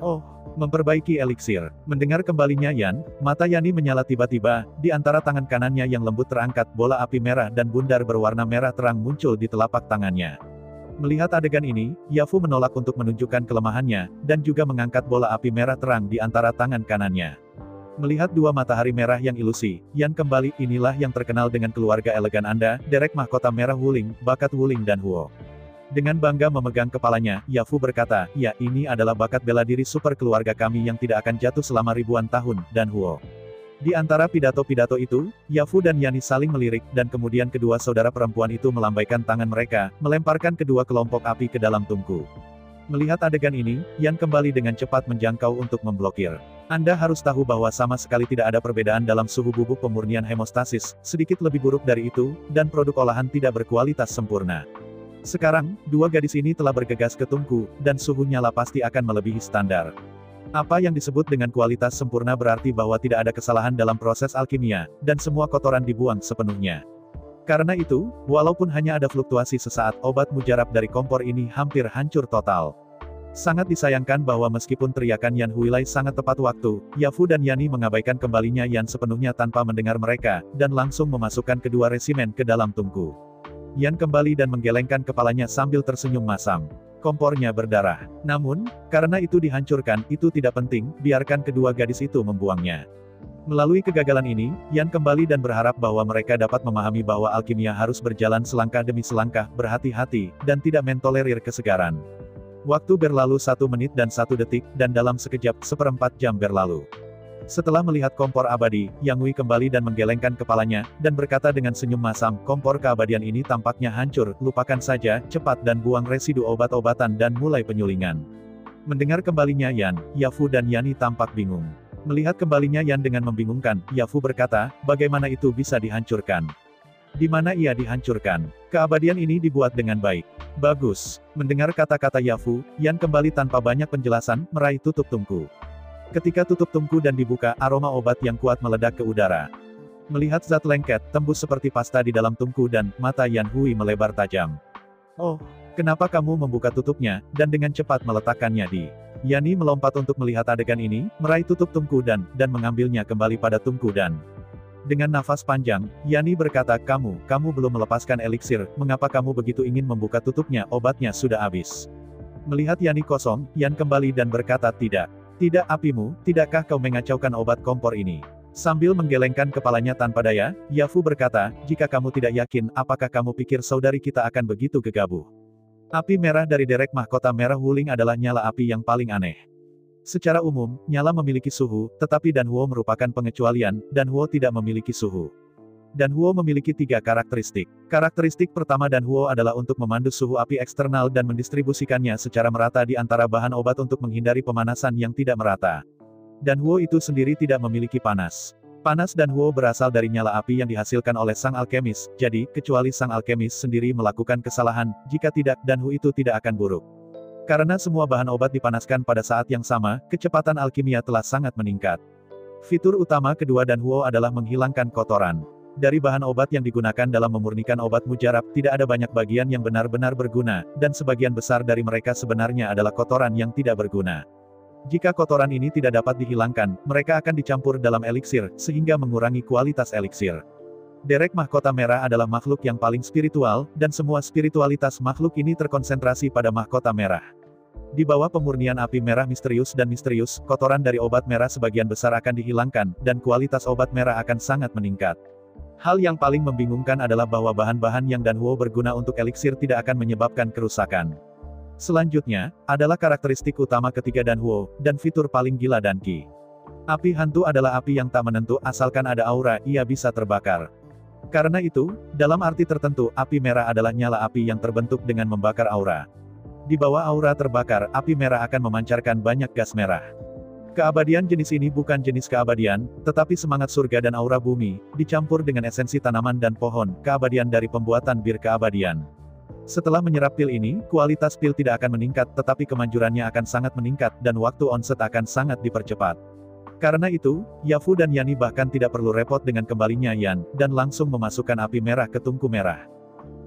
[SPEAKER 2] Oh, memperbaiki eliksir. Mendengar kembalinya Yan, mata Yani menyala tiba-tiba, di antara tangan kanannya yang lembut terangkat bola api merah dan bundar berwarna merah terang muncul di telapak tangannya. Melihat adegan ini, Yafu menolak untuk menunjukkan kelemahannya, dan juga mengangkat bola api merah terang di antara tangan kanannya. Melihat dua matahari merah yang ilusi, Yan kembali, inilah yang terkenal dengan keluarga elegan Anda, derek mahkota merah Wuling, bakat Wuling dan Huo. Dengan bangga memegang kepalanya, Yafu berkata, ya, ini adalah bakat bela diri super keluarga kami yang tidak akan jatuh selama ribuan tahun, dan Huo. Di antara pidato-pidato itu, Yafu dan Yani saling melirik, dan kemudian kedua saudara perempuan itu melambaikan tangan mereka, melemparkan kedua kelompok api ke dalam tungku. Melihat adegan ini, Yan kembali dengan cepat menjangkau untuk memblokir. Anda harus tahu bahwa sama sekali tidak ada perbedaan dalam suhu bubuk pemurnian hemostasis, sedikit lebih buruk dari itu, dan produk olahan tidak berkualitas sempurna. Sekarang, dua gadis ini telah bergegas ke tungku, dan suhu nyala pasti akan melebihi standar. Apa yang disebut dengan kualitas sempurna berarti bahwa tidak ada kesalahan dalam proses alkimia, dan semua kotoran dibuang sepenuhnya. Karena itu, walaupun hanya ada fluktuasi sesaat, obat mujarab dari kompor ini hampir hancur total. Sangat disayangkan bahwa meskipun teriakan Yan Huilai sangat tepat waktu, Yafu dan Yani mengabaikan kembalinya Yan sepenuhnya tanpa mendengar mereka, dan langsung memasukkan kedua resimen ke dalam tungku. Yan kembali dan menggelengkan kepalanya sambil tersenyum masam. Kompornya berdarah. Namun, karena itu dihancurkan, itu tidak penting, biarkan kedua gadis itu membuangnya. Melalui kegagalan ini, Yan kembali dan berharap bahwa mereka dapat memahami bahwa alkimia harus berjalan selangkah demi selangkah, berhati-hati, dan tidak mentolerir kesegaran. Waktu berlalu 1 menit dan 1 detik, dan dalam sekejap, 1/4 jam berlalu. Setelah melihat kompor abadi, Yang Wei kembali dan menggelengkan kepalanya, dan berkata dengan senyum masam, kompor keabadian ini tampaknya hancur, lupakan saja, cepat dan buang residu obat-obatan dan mulai penyulingan. Mendengar kembalinya Yan, Yafu dan Yani tampak bingung. Melihat kembalinya Yan dengan membingungkan, Yafu berkata, bagaimana itu bisa dihancurkan? Di mana ia dihancurkan? Keabadian ini dibuat dengan baik. Bagus. Mendengar kata-kata Yafu, Yan kembali tanpa banyak penjelasan, meraih tutup tungku. Ketika tutup tungku dan dibuka, aroma obat yang kuat meledak ke udara. Melihat zat lengket, tembus seperti pasta di dalam tungku dan, mata Yan Hui melebar tajam. Oh, kenapa kamu membuka tutupnya, dan dengan cepat meletakkannya di... Yani melompat untuk melihat adegan ini, meraih tutup tungku dan mengambilnya kembali pada tungku dan... Dengan nafas panjang, Yani berkata, kamu belum melepaskan eliksir, mengapa kamu begitu ingin membuka tutupnya, obatnya sudah habis. Melihat Yani kosong, Yan kembali dan berkata, tidak. Tidak apimu, tidakkah kau mengacaukan obat kompor ini? Sambil menggelengkan kepalanya tanpa daya, Yafu berkata, jika kamu tidak yakin, apakah kamu pikir saudari kita akan begitu gegabah? Api merah dari derek mahkota merah Wuling adalah nyala api yang paling aneh. Secara umum, nyala memiliki suhu, tetapi Danhuo merupakan pengecualian, Danhuo tidak memiliki suhu. Danhuo memiliki 3 karakteristik. Karakteristik pertama Danhuo adalah untuk memandu suhu api eksternal dan mendistribusikannya secara merata di antara bahan obat untuk menghindari pemanasan yang tidak merata. Danhuo itu sendiri tidak memiliki panas. Panas Danhuo berasal dari nyala api yang dihasilkan oleh sang alkemis, jadi, kecuali sang alkemis sendiri melakukan kesalahan, jika tidak, Danhuo itu tidak akan buruk. Karena semua bahan obat dipanaskan pada saat yang sama, kecepatan alkimia telah sangat meningkat. Fitur utama kedua Danhuo adalah menghilangkan kotoran. Dari bahan obat yang digunakan dalam memurnikan obat mujarab, tidak ada banyak bagian yang benar-benar berguna, dan sebagian besar dari mereka sebenarnya adalah kotoran yang tidak berguna. Jika kotoran ini tidak dapat dihilangkan, mereka akan dicampur dalam eliksir, sehingga mengurangi kualitas eliksir. Derek mahkota merah adalah makhluk yang paling spiritual, dan semua spiritualitas makhluk ini terkonsentrasi pada mahkota merah. Di bawah pemurnian api merah misterius, kotoran dari obat merah sebagian besar akan dihilangkan, dan kualitas obat merah akan sangat meningkat. Hal yang paling membingungkan adalah bahwa bahan-bahan yang Danhuo berguna untuk eliksir tidak akan menyebabkan kerusakan. Selanjutnya, adalah karakteristik utama ketiga Danhuo, dan fitur paling gila Danqi. Api hantu adalah api yang tak menentu, asalkan ada aura, ia bisa terbakar. Karena itu, dalam arti tertentu, api merah adalah nyala api yang terbentuk dengan membakar aura. Di bawah aura terbakar, api merah akan memancarkan banyak gas merah. Keabadian jenis ini bukan jenis keabadian, tetapi semangat surga dan aura bumi, dicampur dengan esensi tanaman dan pohon, keabadian dari pembuatan bir keabadian. Setelah menyerap pil ini, kualitas pil tidak akan meningkat, tetapi kemanjurannya akan sangat meningkat, dan waktu onset akan sangat dipercepat. Karena itu, Yafu dan Yani bahkan tidak perlu repot dengan kembalinya Yan, dan langsung memasukkan api merah ke tungku merah.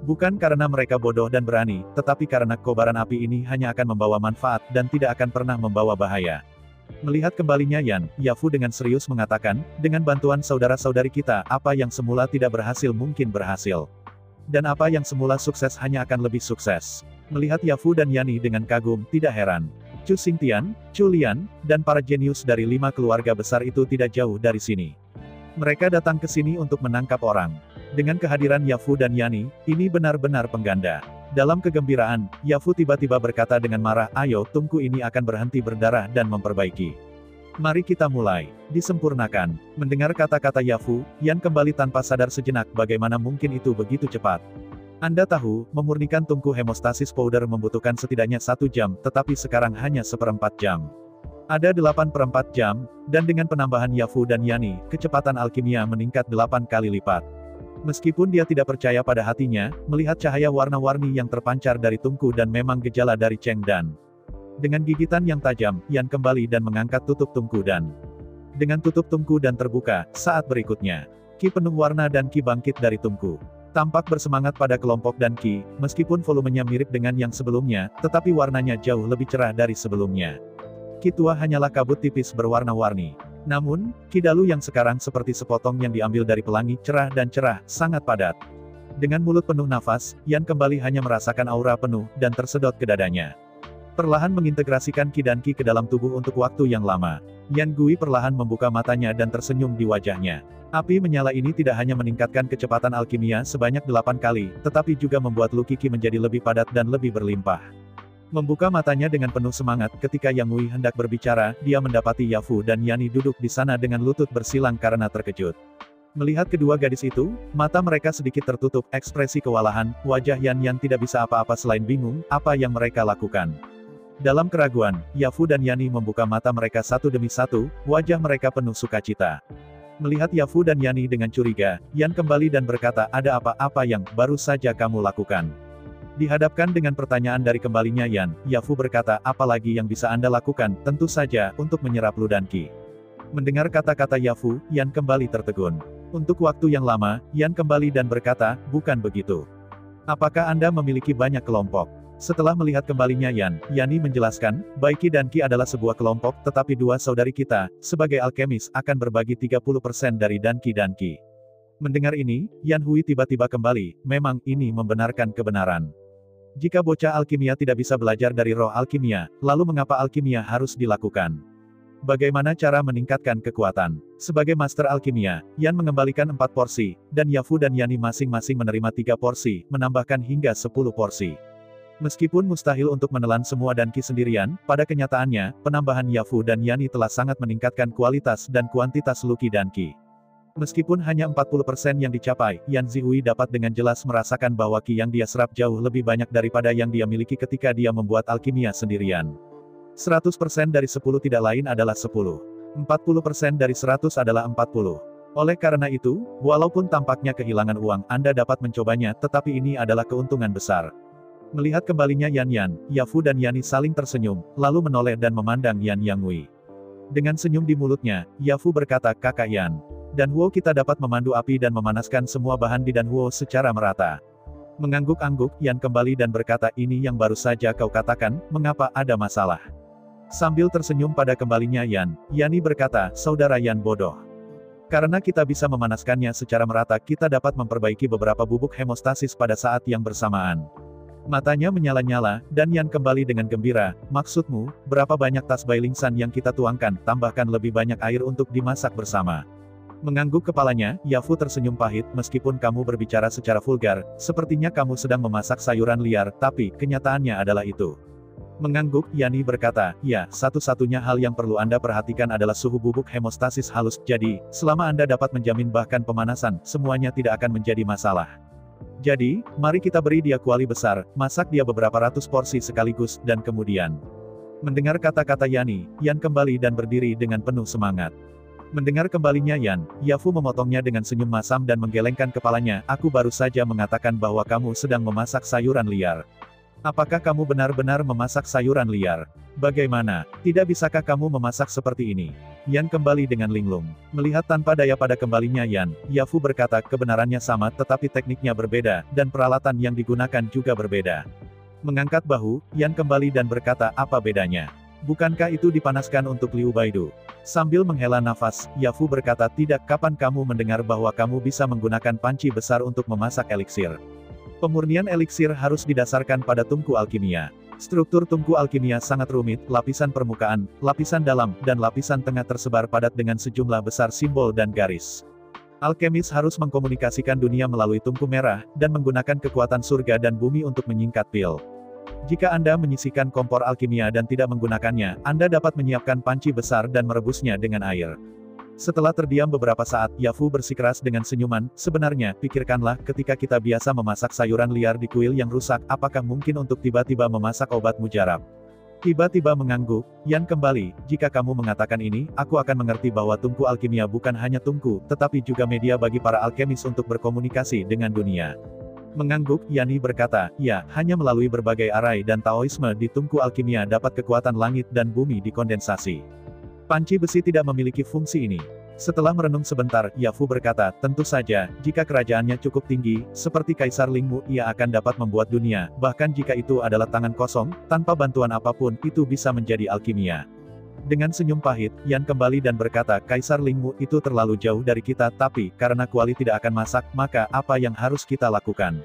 [SPEAKER 2] Bukan karena mereka bodoh dan berani, tetapi karena kobaran api ini hanya akan membawa manfaat, dan tidak akan pernah membawa bahaya. Melihat kembalinya Yan, Yafu dengan serius mengatakan, dengan bantuan saudara-saudari kita, apa yang semula tidak berhasil mungkin berhasil. Dan apa yang semula sukses hanya akan lebih sukses. Melihat Yafu dan Yani dengan kagum, tidak heran. Chu Xingtian, Chu Lian, dan para jenius dari 5 keluarga besar itu tidak jauh dari sini. Mereka datang ke sini untuk menangkap orang. Dengan kehadiran Yafu dan Yani, ini benar-benar pengganda. Dalam kegembiraan, Yafu tiba-tiba berkata dengan marah, "Ayo, tungku ini akan berhenti berdarah dan memperbaiki. Mari kita mulai." Disempurnakan. Mendengar kata-kata Yafu, Yan kembali tanpa sadar sejenak bagaimana mungkin itu begitu cepat. Anda tahu, memurnikan tungku hemostasis powder membutuhkan setidaknya 1 jam, tetapi sekarang hanya 1/4 jam. Ada 8/4 jam, dan dengan penambahan Yafu dan Yani, kecepatan alkimia meningkat 8 kali lipat. Meskipun dia tidak percaya pada hatinya, melihat cahaya warna-warni yang terpancar dari tungku dan memang gejala dari Cheng Dan. Dengan gigitan yang tajam, Yan kembali dan mengangkat tutup tungku dan dengan tutup tungku dan terbuka, saat berikutnya, Ki penuh warna dan Ki bangkit dari tungku. Tampak bersemangat pada kelompok dan Ki, meskipun volumenya mirip dengan yang sebelumnya, tetapi warnanya jauh lebih cerah dari sebelumnya. Ki tua hanyalah kabut tipis berwarna-warni. Namun, Ki dalu yang sekarang seperti sepotong yang diambil dari pelangi, cerah dan cerah, sangat padat. Dengan mulut penuh nafas, Yan kembali hanya merasakan aura penuh, dan tersedot ke dadanya. Perlahan mengintegrasikan Ki dan Ki ke dalam tubuh untuk waktu yang lama. Yan Gui perlahan membuka matanya dan tersenyum di wajahnya. Api menyala ini tidak hanya meningkatkan kecepatan alkimia sebanyak 8 kali, tetapi juga membuat Luki Ki menjadi lebih padat dan lebih berlimpah. Membuka matanya dengan penuh semangat, ketika Yang Wei hendak berbicara, dia mendapati Yafu dan Yani duduk di sana dengan lutut bersilang karena terkejut. Melihat kedua gadis itu, mata mereka sedikit tertutup, ekspresi kewalahan, wajah Yan tidak bisa apa-apa selain bingung, apa yang mereka lakukan. Dalam keraguan, Yafu dan Yani membuka mata mereka satu demi satu, wajah mereka penuh sukacita. Melihat Yafu dan Yani dengan curiga, Yan kembali dan berkata, "Ada apa-apa yang baru saja kamu lakukan?" Dihadapkan dengan pertanyaan dari kembalinya Yan, Yafu berkata, "Apalagi yang bisa Anda lakukan, tentu saja, untuk menyerap Lu dan Ki." Mendengar kata-kata Yafu, Yan kembali tertegun. Untuk waktu yang lama, Yan kembali dan berkata, "Bukan begitu. Apakah Anda memiliki banyak kelompok?" Setelah melihat kembalinya Yan, Yani menjelaskan, "Baiki dan Ki adalah sebuah kelompok, tetapi dua saudari kita, sebagai alkemis, akan berbagi 30% dari Danki dan Ki." Mendengar ini, Yan Hui tiba-tiba kembali, memang, ini membenarkan kebenaran. Jika bocah alkimia tidak bisa belajar dari roh alkimia, lalu mengapa alkimia harus dilakukan? Bagaimana cara meningkatkan kekuatan? Sebagai master alkimia, Yan mengembalikan 4 porsi, dan Yafu dan Yani masing-masing menerima 3 porsi, menambahkan hingga 10 porsi. Meskipun mustahil untuk menelan semua Danki sendirian, pada kenyataannya, penambahan Yafu dan Yani telah sangat meningkatkan kualitas dan kuantitas Luki Danki. Meskipun hanya 40% yang dicapai, Yan Zihui dapat dengan jelas merasakan bahwa Ki yang dia serap jauh lebih banyak daripada yang dia miliki ketika dia membuat alkimia sendirian. 100% dari 10 tidak lain adalah 10. 40% dari 100 adalah 40. Oleh karena itu, walaupun tampaknya kehilangan uang, Anda dapat mencobanya, tetapi ini adalah keuntungan besar. Melihat kembalinya Yan, Yafu dan Yani saling tersenyum, lalu menoleh dan memandang Yan Yang Wei. Dengan senyum di mulutnya, Yafu berkata, "Kakak Yan. Dan Huo kita dapat memandu api dan memanaskan semua bahan di Dan Huo secara merata." Mengangguk-angguk, Yan kembali dan berkata, "Ini yang baru saja kau katakan, mengapa ada masalah?" Sambil tersenyum pada kembalinya Yan, Yani berkata, "Saudara Yan bodoh. Karena kita bisa memanaskannya secara merata, kita dapat memperbaiki beberapa bubuk hemostasis pada saat yang bersamaan." Matanya menyala-nyala, dan Yan kembali dengan gembira, "Maksudmu, berapa banyak tas bailingsan yang kita tuangkan, tambahkan lebih banyak air untuk dimasak bersama." Mengangguk kepalanya, Yafu tersenyum pahit, "Meskipun kamu berbicara secara vulgar, sepertinya kamu sedang memasak sayuran liar, tapi, kenyataannya adalah itu." Mengangguk, Yani berkata, "Ya, satu-satunya hal yang perlu Anda perhatikan adalah suhu bubuk hemostasis halus, jadi, selama Anda dapat menjamin bahkan pemanasan, semuanya tidak akan menjadi masalah. Jadi, mari kita beri dia kuali besar, masak dia beberapa ratus porsi sekaligus, dan kemudian." Mendengar kata-kata Yani, Yan kembali dan berdiri dengan penuh semangat. Mendengar kembalinya Yan, Yafu memotongnya dengan senyum masam dan menggelengkan kepalanya, "Aku baru saja mengatakan bahwa kamu sedang memasak sayuran liar. Apakah kamu benar-benar memasak sayuran liar? Bagaimana? Tidak bisakah kamu memasak seperti ini?" Yan kembali dengan linglung. Melihat tanpa daya pada kembalinya Yan, Yafu berkata, "Kebenarannya sama, tetapi tekniknya berbeda, dan peralatan yang digunakan juga berbeda." Mengangkat bahu, Yan kembali dan berkata, "Apa bedanya? Bukankah itu dipanaskan untuk Liu Baidu?" Sambil menghela nafas, Yafu berkata, "Tidak, kapan kamu mendengar bahwa kamu bisa menggunakan panci besar untuk memasak eliksir? Pemurnian eliksir harus didasarkan pada tungku alkimia. Struktur tungku alkimia sangat rumit, lapisan permukaan, lapisan dalam, dan lapisan tengah tersebar padat dengan sejumlah besar simbol dan garis. Alkemis harus mengkomunikasikan dunia melalui tungku merah, dan menggunakan kekuatan surga dan bumi untuk menyingkat pil. Jika Anda menyisihkan kompor alkimia dan tidak menggunakannya, Anda dapat menyiapkan panci besar dan merebusnya dengan air. Setelah terdiam beberapa saat, Yafu bersikeras dengan senyuman, sebenarnya, pikirkanlah, ketika kita biasa memasak sayuran liar di kuil yang rusak, apakah mungkin untuk tiba-tiba memasak obat mujarab? Tiba-tiba mengangguk, Yan kembali, jika kamu mengatakan ini, aku akan mengerti bahwa tungku alkimia bukan hanya tungku, tetapi juga media bagi para alkemis untuk berkomunikasi dengan dunia. Mengangguk, Yani berkata, ya, hanya melalui berbagai arai dan Taoisme di tungku alkimia dapat kekuatan langit dan bumi dikondensasi. Panci besi tidak memiliki fungsi ini. Setelah merenung sebentar, Yafu berkata, tentu saja, jika kerajaannya cukup tinggi, seperti Kaisar Lingmu, ia akan dapat membuat dunia, bahkan jika itu adalah tangan kosong, tanpa bantuan apapun, itu bisa menjadi alkimia. Dengan senyum pahit, Yan kembali dan berkata, Kaisar Lingmu itu terlalu jauh dari kita, tapi, karena Kuali tidak akan masak, maka, apa yang harus kita lakukan?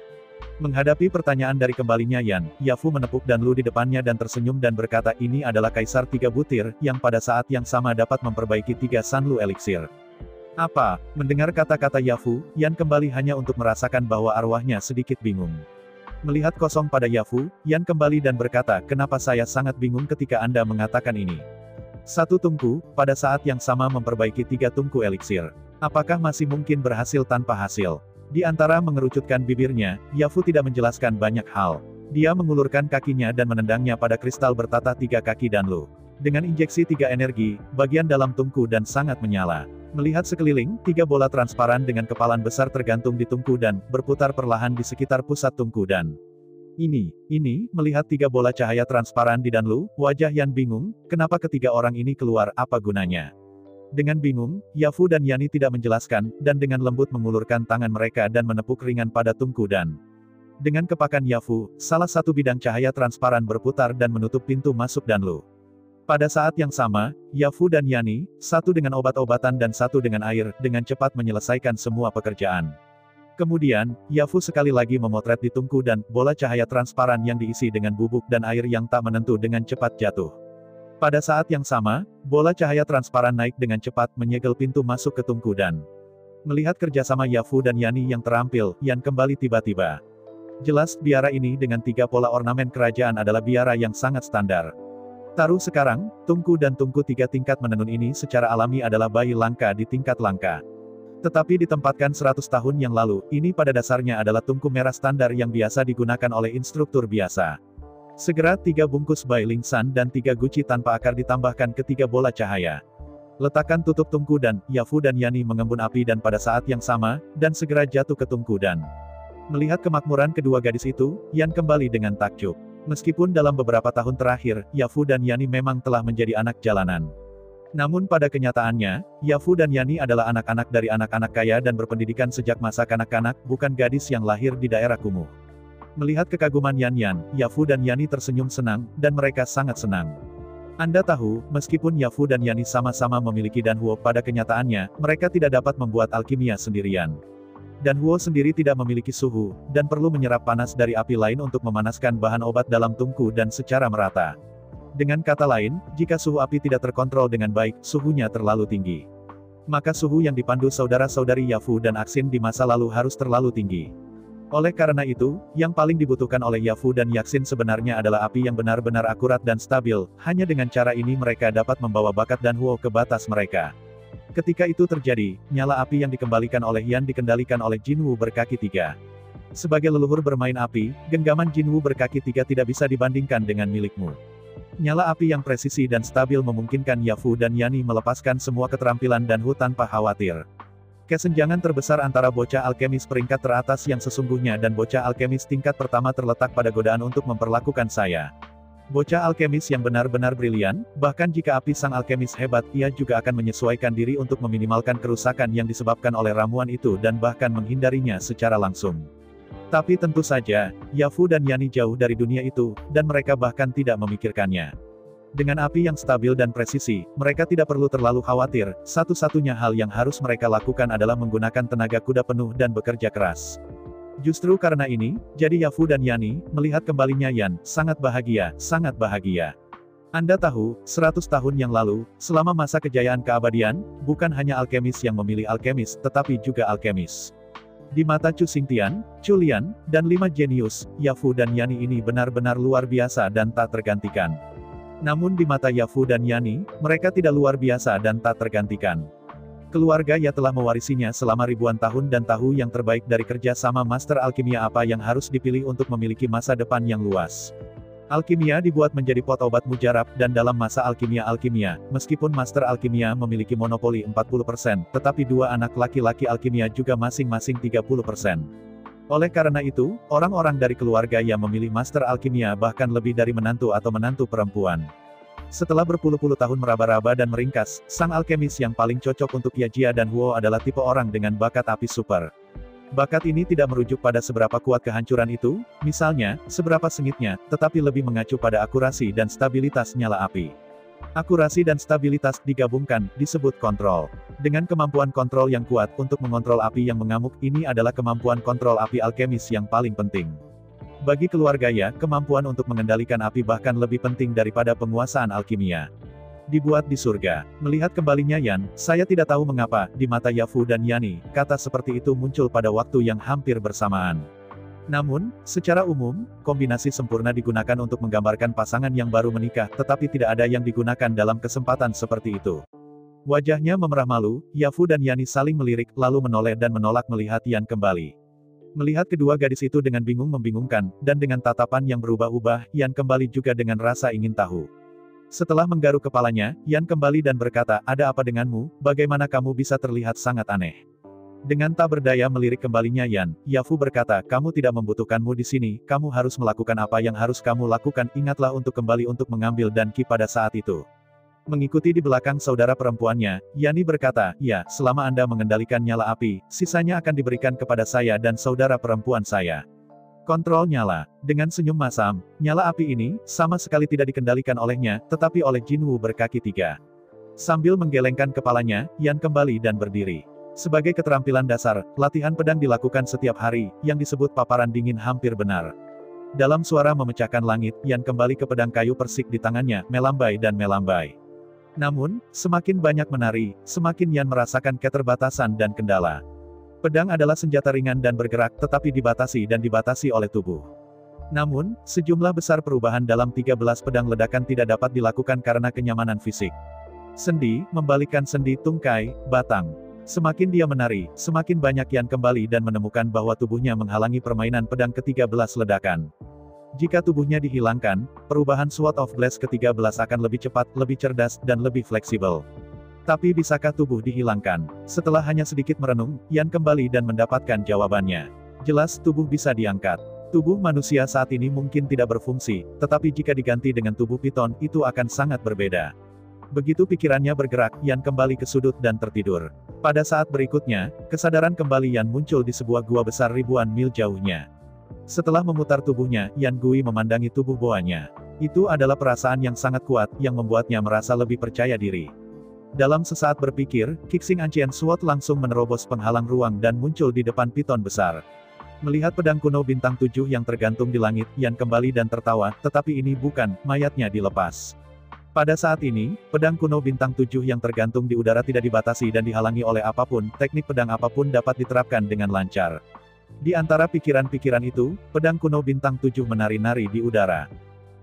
[SPEAKER 2] Menghadapi pertanyaan dari kembalinya Yan, Yafu menepuk Danlu di depannya dan tersenyum dan berkata ini adalah Kaisar 3 butir, yang pada saat yang sama dapat memperbaiki 3 Sanlu Elixir. Apa? Mendengar kata-kata Yafu, Yan kembali hanya untuk merasakan bahwa arwahnya sedikit bingung. Melihat kosong pada Yafu, Yan kembali dan berkata, kenapa saya sangat bingung ketika Anda mengatakan ini? Satu tungku, pada saat yang sama memperbaiki 3 tungku elixir. Apakah masih mungkin berhasil tanpa hasil? Di antara mengerucutkan bibirnya, Yafu tidak menjelaskan banyak hal. Dia mengulurkan kakinya dan menendangnya pada kristal bertata 3 kaki Danlu. Dengan injeksi 3 energi, bagian dalam tungku dan sangat menyala. Melihat sekeliling, 3 bola transparan dengan kepalan besar tergantung di tungku dan berputar perlahan di sekitar pusat tungku dan ini, melihat 3 bola cahaya transparan di Danlu, wajah Yan bingung, kenapa ketiga orang ini keluar, apa gunanya? Dengan bingung, Yafu dan Yani tidak menjelaskan, dan dengan lembut mengulurkan tangan mereka dan menepuk ringan pada tungku dan dengan kepakan Yafu, salah satu bidang cahaya transparan berputar dan menutup pintu masuk Danlu. Pada saat yang sama, Yafu dan Yani, satu dengan obat-obatan dan satu dengan air, dengan cepat menyelesaikan semua pekerjaan. Kemudian, Yafu sekali lagi memotret di tungku dan bola cahaya transparan yang diisi dengan bubuk dan air yang tak menentu dengan cepat jatuh. Pada saat yang sama, bola cahaya transparan naik dengan cepat menyegel pintu masuk ke tungku dan melihat kerjasama Yafu dan Yani yang terampil, Yan kembali tiba-tiba. Jelas, biara ini dengan 3 pola ornamen kerajaan adalah biara yang sangat standar. Taruh sekarang, tungku dan tungku 3 tingkat menenun ini secara alami adalah bayi langka di tingkat langka. Tetapi ditempatkan 100 tahun yang lalu, ini pada dasarnya adalah tungku merah standar yang biasa digunakan oleh instruktur biasa. Segera 3 bungkus Bailing Sun dan 3 guci tanpa akar ditambahkan ke 3 bola cahaya. Letakkan tutup tungku dan, Yafu dan Yani mengembun api dan pada saat yang sama, dan segera jatuh ke tungku dan melihat kemakmuran kedua gadis itu, Yan kembali dengan takjub. Meskipun dalam beberapa tahun terakhir, Yafu dan Yani memang telah menjadi anak jalanan. Namun pada kenyataannya, Yafu dan Yani adalah anak-anak dari anak-anak kaya dan berpendidikan sejak masa kanak-kanak, bukan gadis yang lahir di daerah kumuh. Melihat kekaguman Yan, Yafu dan Yani tersenyum senang, dan mereka sangat senang. Anda tahu, meskipun Yafu dan Yani sama-sama memiliki Danhuo, pada kenyataannya, mereka tidak dapat membuat alkimia sendirian. Danhuo sendiri tidak memiliki suhu, dan perlu menyerap panas dari api lain untuk memanaskan bahan obat dalam tungku dan secara merata. Dengan kata lain, jika suhu api tidak terkontrol dengan baik, suhunya terlalu tinggi. Maka suhu yang dipandu saudara-saudari Yafu dan Aksin di masa lalu harus terlalu tinggi. Oleh karena itu, yang paling dibutuhkan oleh Yafu dan Yaksin sebenarnya adalah api yang benar-benar akurat dan stabil, hanya dengan cara ini mereka dapat membawa bakat Danhuo ke batas mereka. Ketika itu terjadi, nyala api yang dikembalikan oleh Yan dikendalikan oleh Jinwu berkaki 3. Sebagai leluhur bermain api, genggaman Jinwu berkaki 3 tidak bisa dibandingkan dengan milikmu. Nyala api yang presisi dan stabil memungkinkan Yafu dan Yani melepaskan semua keterampilan Danhu tanpa khawatir. Kesenjangan terbesar antara bocah alkemis peringkat teratas yang sesungguhnya dan bocah alkemis tingkat pertama terletak pada godaan untuk memperlakukan saya. Bocah alkemis yang benar-benar brilian, bahkan jika api sang alkemis hebat, ia juga akan menyesuaikan diri untuk meminimalkan kerusakan yang disebabkan oleh ramuan itu dan bahkan menghindarinya secara langsung. Tapi tentu saja, Yafu dan Yani jauh dari dunia itu, dan mereka bahkan tidak memikirkannya. Dengan api yang stabil dan presisi, mereka tidak perlu terlalu khawatir, satu-satunya hal yang harus mereka lakukan adalah menggunakan tenaga kuda penuh dan bekerja keras. Justru karena ini, jadi Yafu dan Yani, melihat kembalinya Yan, sangat bahagia, sangat bahagia. Anda tahu, 100 tahun yang lalu, selama masa kejayaan keabadian, bukan hanya alkemis yang memilih alkemis, tetapi juga alkemis. Di mata Chu Xingtian, Chu Lian, dan 5 jenius, Yafu dan Yani ini benar-benar luar biasa dan tak tergantikan. Namun di mata Yafu dan Yani, mereka tidak luar biasa dan tak tergantikan. Keluarga Ya telah mewarisinya selama ribuan tahun dan tahu yang terbaik dari kerja sama master alkimia apa yang harus dipilih untuk memiliki masa depan yang luas. Alkimia dibuat menjadi pot obat mujarab, dan dalam masa alkimia, meskipun master alkimia memiliki monopoli 40%, tetapi 2 anak laki-laki alkimia juga masing-masing 30%. Oleh karena itu, orang-orang dari keluarga Ya memilih master alkimia bahkan lebih dari menantu atau menantu perempuan. Setelah berpuluh-puluh tahun meraba-raba dan meringkas, sang alkemis yang paling cocok untuk Ya Jia dan Huo adalah tipe orang dengan bakat api super. Bakat ini tidak merujuk pada seberapa kuat kehancuran itu, misalnya, seberapa sengitnya, tetapi lebih mengacu pada akurasi dan stabilitas nyala api. Akurasi dan stabilitas digabungkan, disebut kontrol. Dengan kemampuan kontrol yang kuat untuk mengontrol api yang mengamuk, ini adalah kemampuan kontrol api alkemis yang paling penting. Bagi keluarga Ya, kemampuan untuk mengendalikan api bahkan lebih penting daripada penguasaan alkimia. Dibuat di surga. Melihat kembalinya Yan, saya tidak tahu mengapa, di mata Yafu dan Yani, kata seperti itu muncul pada waktu yang hampir bersamaan. Namun, secara umum, kombinasi sempurna digunakan untuk menggambarkan pasangan yang baru menikah, tetapi tidak ada yang digunakan dalam kesempatan seperti itu. Wajahnya memerah malu, Yafu dan Yani saling melirik, lalu menoleh dan menolak melihat Yan kembali. Melihat kedua gadis itu dengan bingung membingungkan, dan dengan tatapan yang berubah-ubah, Yan kembali juga dengan rasa ingin tahu. Setelah menggaruk kepalanya, Yan kembali dan berkata, "Ada apa denganmu, bagaimana kamu bisa terlihat sangat aneh?" Dengan tak berdaya melirik kembalinya Yan, Yafu berkata, "Kamu tidak membutuhkanmu di sini, kamu harus melakukan apa yang harus kamu lakukan, ingatlah untuk kembali untuk mengambil dan ki pada saat itu." Mengikuti di belakang saudara perempuannya, Yani berkata, "Ya, selama Anda mengendalikan nyala api, sisanya akan diberikan kepada saya dan saudara perempuan saya." Kontrol nyala. Dengan senyum masam, nyala api ini, sama sekali tidak dikendalikan olehnya, tetapi oleh Jinwu berkaki 3. Sambil menggelengkan kepalanya, Yan kembali dan berdiri. Sebagai keterampilan dasar, latihan pedang dilakukan setiap hari, yang disebut paparan dingin hampir benar. Dalam suara memecahkan langit, Yan kembali ke pedang kayu persik di tangannya, melambai dan melambai. Namun, semakin banyak menari, semakin Yan merasakan keterbatasan dan kendala. Pedang adalah senjata ringan dan bergerak, tetapi dibatasi oleh tubuh. Namun, sejumlah besar perubahan dalam 13 pedang ledakan tidak dapat dilakukan karena kenyamanan fisik. Sendi, membalikkan sendi tungkai, batang. Semakin dia menari, semakin banyak Yan kembali dan menemukan bahwa tubuhnya menghalangi permainan pedang ke-13 ledakan. Jika tubuhnya dihilangkan, perubahan Sword of Blast ke-13 akan lebih cepat, lebih cerdas, dan lebih fleksibel. Tapi bisakah tubuh dihilangkan? Setelah hanya sedikit merenung, Yan kembali dan mendapatkan jawabannya. Jelas tubuh bisa diangkat. Tubuh manusia saat ini mungkin tidak berfungsi, tetapi jika diganti dengan tubuh piton, itu akan sangat berbeda. Begitu pikirannya bergerak, Yan kembali ke sudut dan tertidur. Pada saat berikutnya, kesadaran kembali Yan muncul di sebuah gua besar ribuan mil jauhnya. Setelah memutar tubuhnya, Yan Gui memandangi tubuh boanya. Itu adalah perasaan yang sangat kuat, yang membuatnya merasa lebih percaya diri. Dalam sesaat berpikir, Kixing Ancient Sword langsung menerobos penghalang ruang dan muncul di depan piton besar. Melihat pedang kuno bintang 7 yang tergantung di langit, Yan kembali dan tertawa, tetapi ini bukan, mayatnya dilepas. Pada saat ini, pedang kuno bintang 7 yang tergantung di udara tidak dibatasi dan dihalangi oleh apapun, teknik pedang apapun dapat diterapkan dengan lancar. Di antara pikiran-pikiran itu, pedang kuno bintang 7 menari-nari di udara.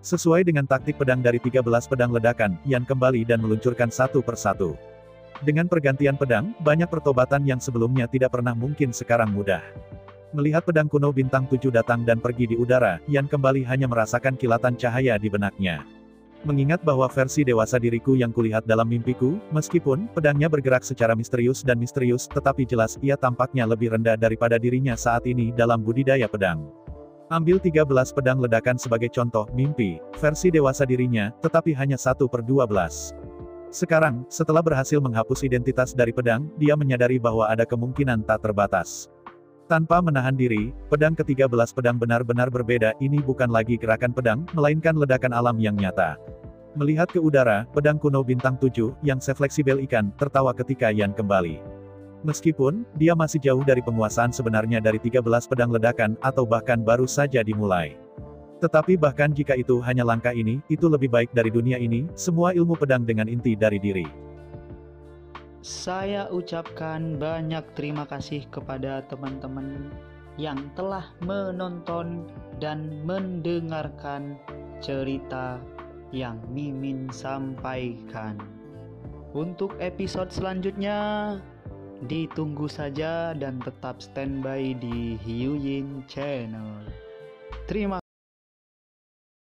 [SPEAKER 2] Sesuai dengan taktik pedang dari 13 pedang ledakan, Yan kembali dan meluncurkan satu persatu. Dengan pergantian pedang, banyak pertobatan yang sebelumnya tidak pernah mungkin sekarang mudah. Melihat pedang kuno bintang 7 datang dan pergi di udara, Yan kembali hanya merasakan kilatan cahaya di benaknya. Mengingat bahwa versi dewasa diriku yang kulihat dalam mimpiku, meskipun pedangnya bergerak secara misterius, tetapi jelas ia tampaknya lebih rendah daripada dirinya saat ini dalam budidaya pedang. Ambil 13 pedang ledakan sebagai contoh, mimpi, versi dewasa dirinya, tetapi hanya 1/12. Sekarang, setelah berhasil menghapus identitas dari pedang, dia menyadari bahwa ada kemungkinan tak terbatas. Tanpa menahan diri, pedang ke-13 pedang benar-benar berbeda, ini bukan lagi gerakan pedang, melainkan ledakan alam yang nyata. Melihat ke udara, pedang kuno bintang 7, yang sefleksibel ikan, tertawa ketika Yan kembali. Meskipun, dia masih jauh dari penguasaan sebenarnya dari 13 pedang ledakan, atau bahkan baru saja dimulai. Tetapi bahkan jika itu hanya langkah ini, itu lebih baik dari dunia ini, semua ilmu pedang dengan inti dari diri.
[SPEAKER 1] Saya ucapkan banyak terima kasih kepada teman-teman yang telah menonton dan mendengarkan cerita yang Mimin sampaikan. Untuk episode selanjutnya, ditunggu saja dan tetap standby di Hiu Yin Channel. Terima